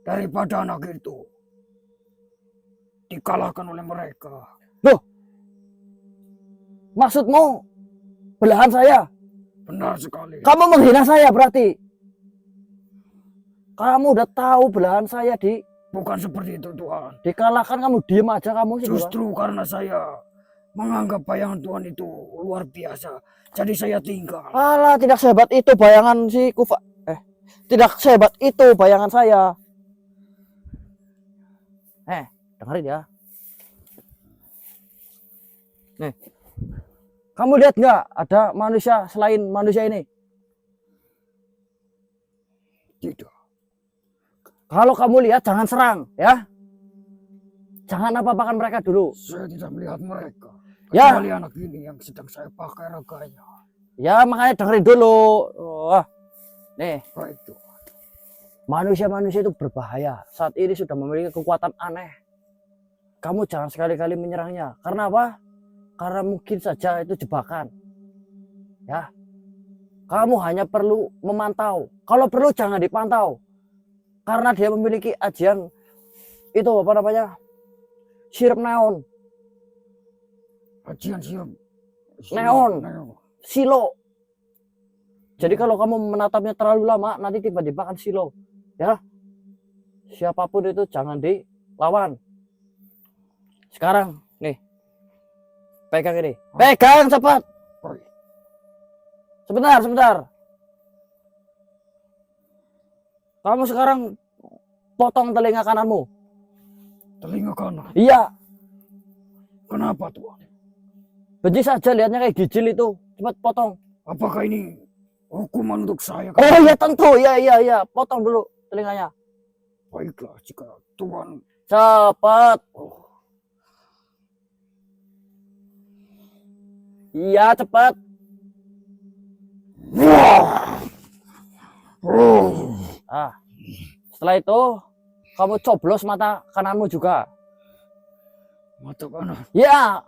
daripada anak itu dikalahkan oleh mereka. maksudmu belahan saya? Benar sekali. Kamu menghina saya berarti? Kamu udah tahu belahan saya Bukan seperti itu Tuhan. dikalahkan, kamu diem aja kamu sih. Justru karena saya menganggap bayangan Tuhan itu luar biasa. Jadi saya tinggal. Alah, tidak sehebat itu bayangan si Kufa. Tidak sehebat itu bayangan saya. Dengerin ya. Nih. Kamu lihat nggak ada manusia selain manusia ini? Tidak. Kalau kamu lihat jangan serang ya. Jangan apa-apakan mereka dulu. Saya tidak melihat mereka. Ya. Kecuali anak ini yang sedang saya pakai raganya. Ya makanya dengerin dulu. Wah. Nih, Baik Tuhan. manusia-manusia itu berbahaya. Saat ini sudah memiliki kekuatan aneh. Kamu jangan sekali-kali menyerangnya. Karena apa? Karena mungkin saja itu jebakan. Ya. Kamu hanya perlu memantau. Kalau perlu jangan dipantau. Karena dia memiliki ajian itu apa namanya? Sirup neon, Ajian sirup. Neon. silo. Jadi kalau kamu menatapnya terlalu lama, nanti tiba-tiba akan silo. Ya. Siapapun itu jangan dilawan. Sekarang nih. Pegang ini. Pegang cepat. Baik. Sebentar. Kamu sekarang potong telinga kananmu. Telinga kanan. Iya, Kenapa Tuhan? benci saja lihatnya kayak gijil itu. Cepat potong. Apakah ini hukuman untuk saya? Oh iya tentu, iya. Potong dulu telinganya. Baiklah jika Tuhan. Cepat. Iya, cepat. Setelah itu kamu coblos mata kananmu juga. Mata kanan. Ya.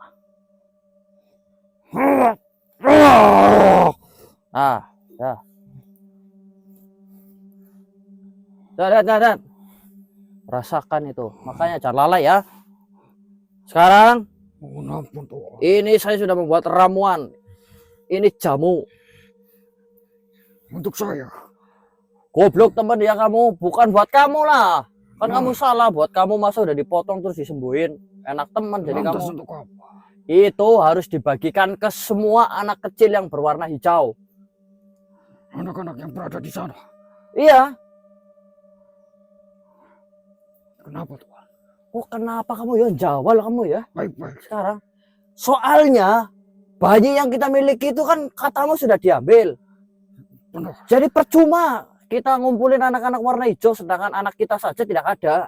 Ya. Dan. Rasakan itu. Makanya jangan lalai ya. Sekarang Mohon ampun Tuhan. ini saya sudah membuat ramuan. Ini jamu. Untuk saya. Goblok teman ya kamu. Bukan buat kamu lah. Kan kamu salah. Buat kamu masa udah dipotong terus disembuhin. Enak teman jadi Lantas kamu. untuk apa? Itu harus dibagikan ke semua anak kecil yang berwarna hijau. Anak-anak yang berada di sana. Iya. Kenapa Tuhan? Oh kenapa kamu ya jawab kamu ya Baik. sekarang? Soalnya bayi yang kita miliki itu kan katamu sudah diambil. Benar. Jadi percuma kita ngumpulin anak-anak warna hijau sedangkan anak kita saja tidak ada.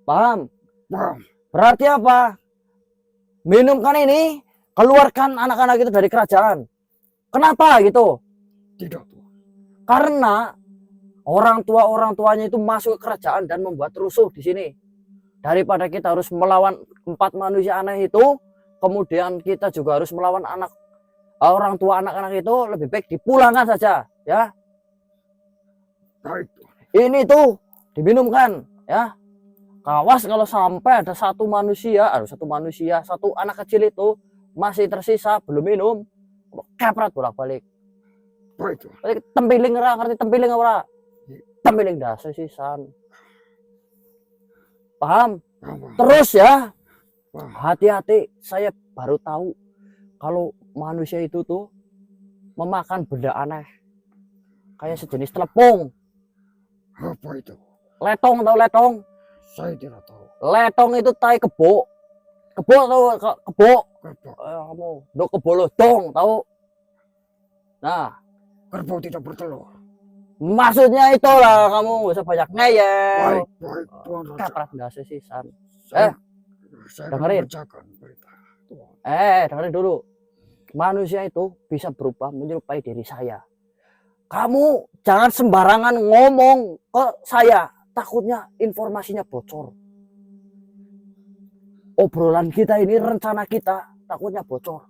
Paham? Paham. Berarti apa? Minumkan ini, keluarkan anak-anak itu dari kerajaan. Kenapa gitu? Tidak Tuhan. Karena orang tuanya itu masuk ke kerajaan dan membuat rusuh di sini. Daripada kita harus melawan 4 manusia aneh itu, kemudian kita juga harus melawan Orang tua anak-anak itu lebih baik dipulangkan saja, ya. Baik, Tuan. Ini tuh diminumkan, ya. Awas kalau sampai ada satu anak kecil itu masih tersisa belum minum, keprat bolak-balik. Baik, Tuan. Tempiling ora, ngerti tempiling ora? Tempiling dah sisan. Paham? Paham. Terus ya, Paham. hati-hati. Saya baru tahu kalau manusia itu tuh memakan benda aneh. Kayak sejenis telepung. Apa itu? Letong, tahu letong? Saya tidak tahu. Letong itu tai kebo. Kebo tahu kebo? Kerbau. Kamu do kebo lo dong, tahu? Nah, Kerbau tidak bertelur. maksudnya itulah, kamu gak usah banyak ngeyel. Baik, Tuan Raja. Kaprat nggak sesisan. Saya akan dengerin. bacakan berita. Tuan. Dengerin dulu. Manusia itu bisa berubah menyerupai diri saya. Kamu jangan sembarangan ngomong ke saya. Takutnya informasinya bocor. Obrolan kita ini, rencana kita, takutnya bocor.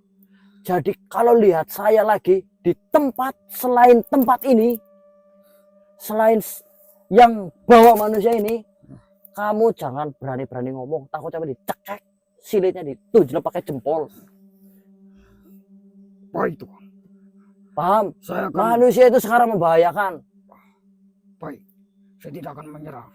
Jadi kalau lihat saya lagi di tempat selain tempat ini, selain yang bawa manusia ini, kamu jangan berani-berani ngomong. Takutnya dicekek, silitnya ditunjuk pakai jempol. Baik, Tuan. Paham? Saya akan Manusia itu sekarang membahayakan. baik. Saya tidak akan menyerang.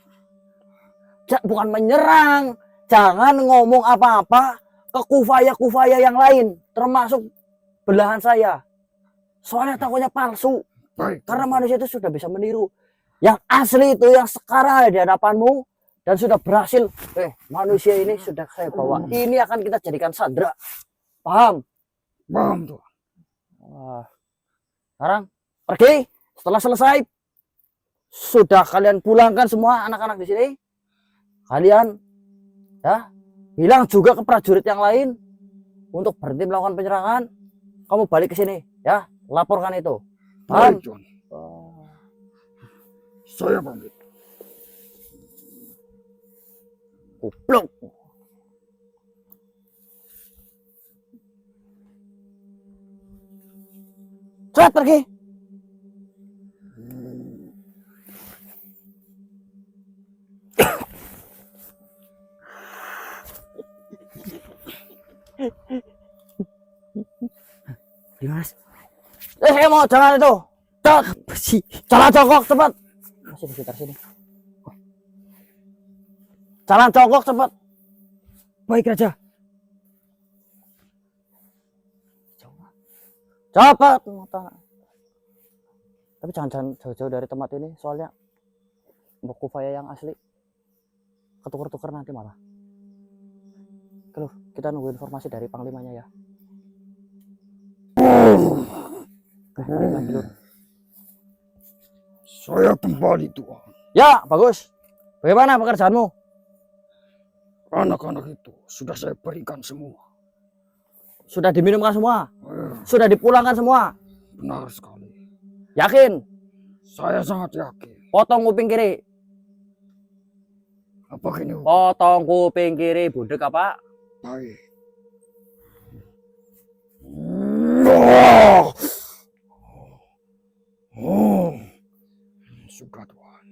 Bukan menyerang. Jangan ngomong apa-apa ke kufaya-kufaya yang lain. Termasuk belahan saya. Soalnya takutnya palsu. Baik. Karena manusia itu sudah bisa meniru. Yang asli itu yang sekarang ada di hadapanmu. Dan sudah berhasil. Manusia ini sudah saya bawa. Ini akan kita jadikan sandera. Paham? Paham, Tuan. Sekarang pergi. Setelah selesai, sudah kalian pulangkan semua anak-anak di sini. Kalian ya bilang juga ke prajurit yang lain untuk berhenti melakukan penyerangan. Kamu balik ke sini, ya, laporkan itu. Paham? Baik, Tuan. Saya pamit. Goblok. Cepat pergi. Dimas, Saya mau jalan itu. Cepat. besi. Jalan cokok cepat. Masih di sekitar sini. Jalan cokok cepat. Baik Raja. Cepat. Tapi jangan jauh-jauh dari tempat ini, soalnya Mbok Kufaya yang asli ketuker-tuker nanti malah. Loh, kita nunggu informasi dari panglimanya ya. Lanjut. Saya kembali, Tuan. Ya, bagus. Bagaimana pekerjaanmu? Anak-anak itu sudah saya berikan semua. Sudah diminumkan semua? Eh, Sudah dipulangkan semua? benar sekali. Yakin? Saya sangat yakin. Potong kuping kiri. Apa ini? Potong kuping kiri, budek apa? Baik. Oh. Oh. Suka, Tuan.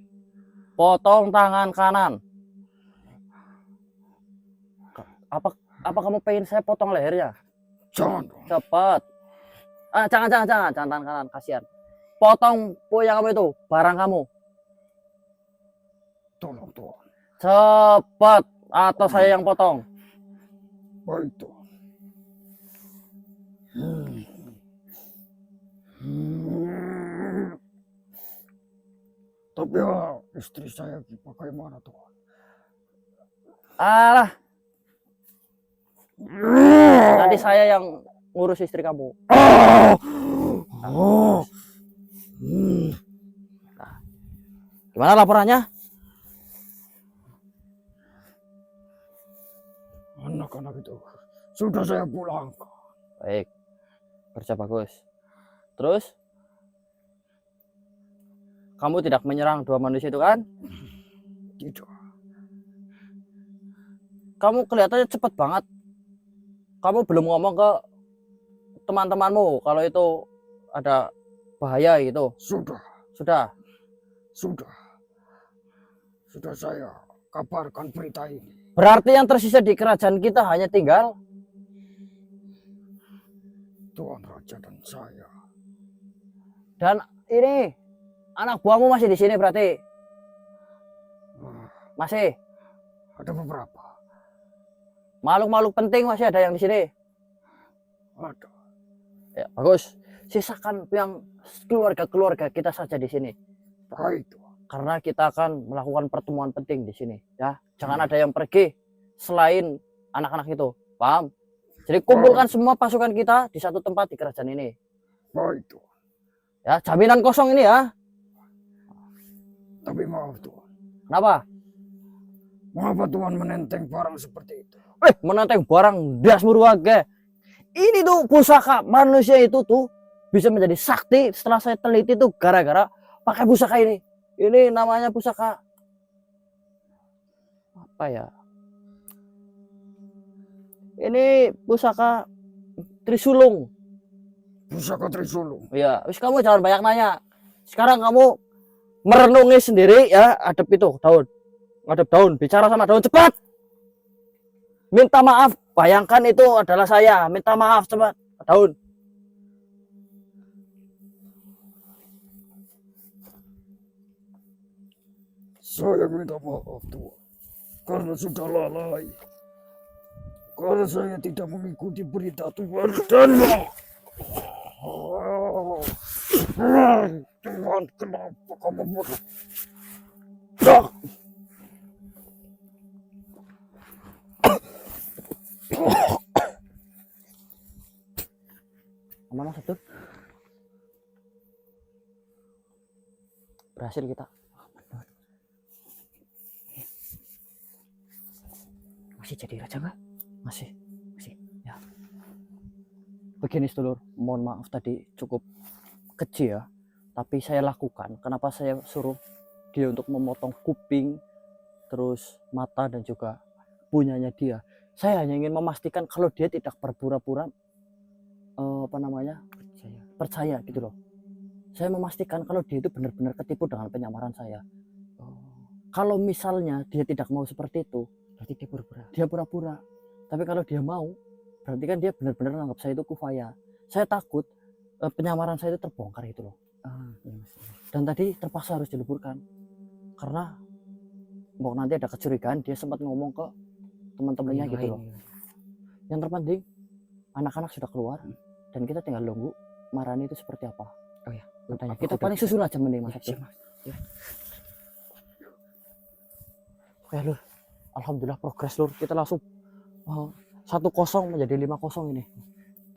Potong tangan kanan. Apa kamu pengen saya potong lehernya? Jangan, Tuan. Cepat. Jangan tangan kanan, kasihan. Potong punya kamu itu, barang kamu. Tolong, Tuan. Cepat, atau saya yang potong. Baik, Tuan. Tapi ya, istri saya bagaimana, Tuan? Alah, nanti saya yang ngurus istri kamu. Oh. Gimana laporannya? Anak-anak itu sudah saya pulangkan. Baik, kerja bagus. Terus, kamu tidak menyerang dua manusia itu kan? Tidak. Kamu kelihatannya cepat banget. Kamu belum ngomong ke teman-temanmu kalau itu ada bahaya gitu? Sudah, Sudah. sudah. Sudah saya kabarkan berita ini. Berarti yang tersisa di kerajaan kita hanya tinggal Tuan Raja dan saya. dan ini anak buahmu masih di sini berarti? Ah, Masih. ada beberapa. Makhluk-makhluk penting masih ada yang di sini. Ada. Ya, bagus. Sisakan yang keluarga-keluarga kita saja di sini. Baik, Tuan. Karena kita akan melakukan pertemuan penting di sini, ya. Jangan ada yang pergi selain anak-anak itu. Paham? Jadi kumpulkan semua pasukan kita di satu tempat di kerajaan ini. Baik, Tuan. Ya, jaminan kosong ini ya. Tapi maaf, Tuan. Kenapa? Mengapa Tuan menenteng barang seperti itu? Menenteng barang das murwage. Ini tuh pusaka manusia itu tuh bisa menjadi sakti setelah saya teliti tuh gara-gara pakai pusaka ini. Ini namanya pusaka apa ya? Ini pusaka Trisulung. Pusaka Trisulung. Ya, wis kamu jangan banyak nanya. Sekarang kamu merenungi sendiri ya, hadap itu daun. Ngadep daun, bicara sama daun cepat. Minta maaf, bayangkan itu adalah saya. Minta maaf cepat, daun. Saya minta maaf, Tuan. Karena sudah lalai. Karena saya tidak mengikuti berita Tuan dan Tuhan, kenapa kamu bunuh? Aman mas Abdul? Berhasil kita. Masih jadi raja nggak? Masih. Ya. Begini sedulur, mohon maaf tadi cukup kecil ya. Tapi saya lakukan. Kenapa saya suruh dia untuk memotong kuping, terus mata dan juga punyanya dia. Saya hanya ingin memastikan kalau dia tidak berpura-pura percaya gitu loh. Saya memastikan kalau dia itu benar-benar ketipu dengan penyamaran saya. Kalau misalnya dia tidak mau seperti itu, berarti dia pura-pura. Tapi kalau dia mau, berarti kan dia benar-benar menganggap saya itu kufaya. Saya takut penyamaran saya itu terbongkar gitu loh. Dan tadi terpaksa harus dileburkan karena mau nanti ada kecurigaan. Dia sempat ngomong ke teman-temannya gitu loh. Yang terpenting anak-anak sudah keluar dan kita tinggal nunggu Marani itu seperti apa. Oh ya, Katanya kita paling susul aja mending mas. Ya. Oke lur, alhamdulillah progres lur. Kita langsung 1-0 menjadi 5-0 ini.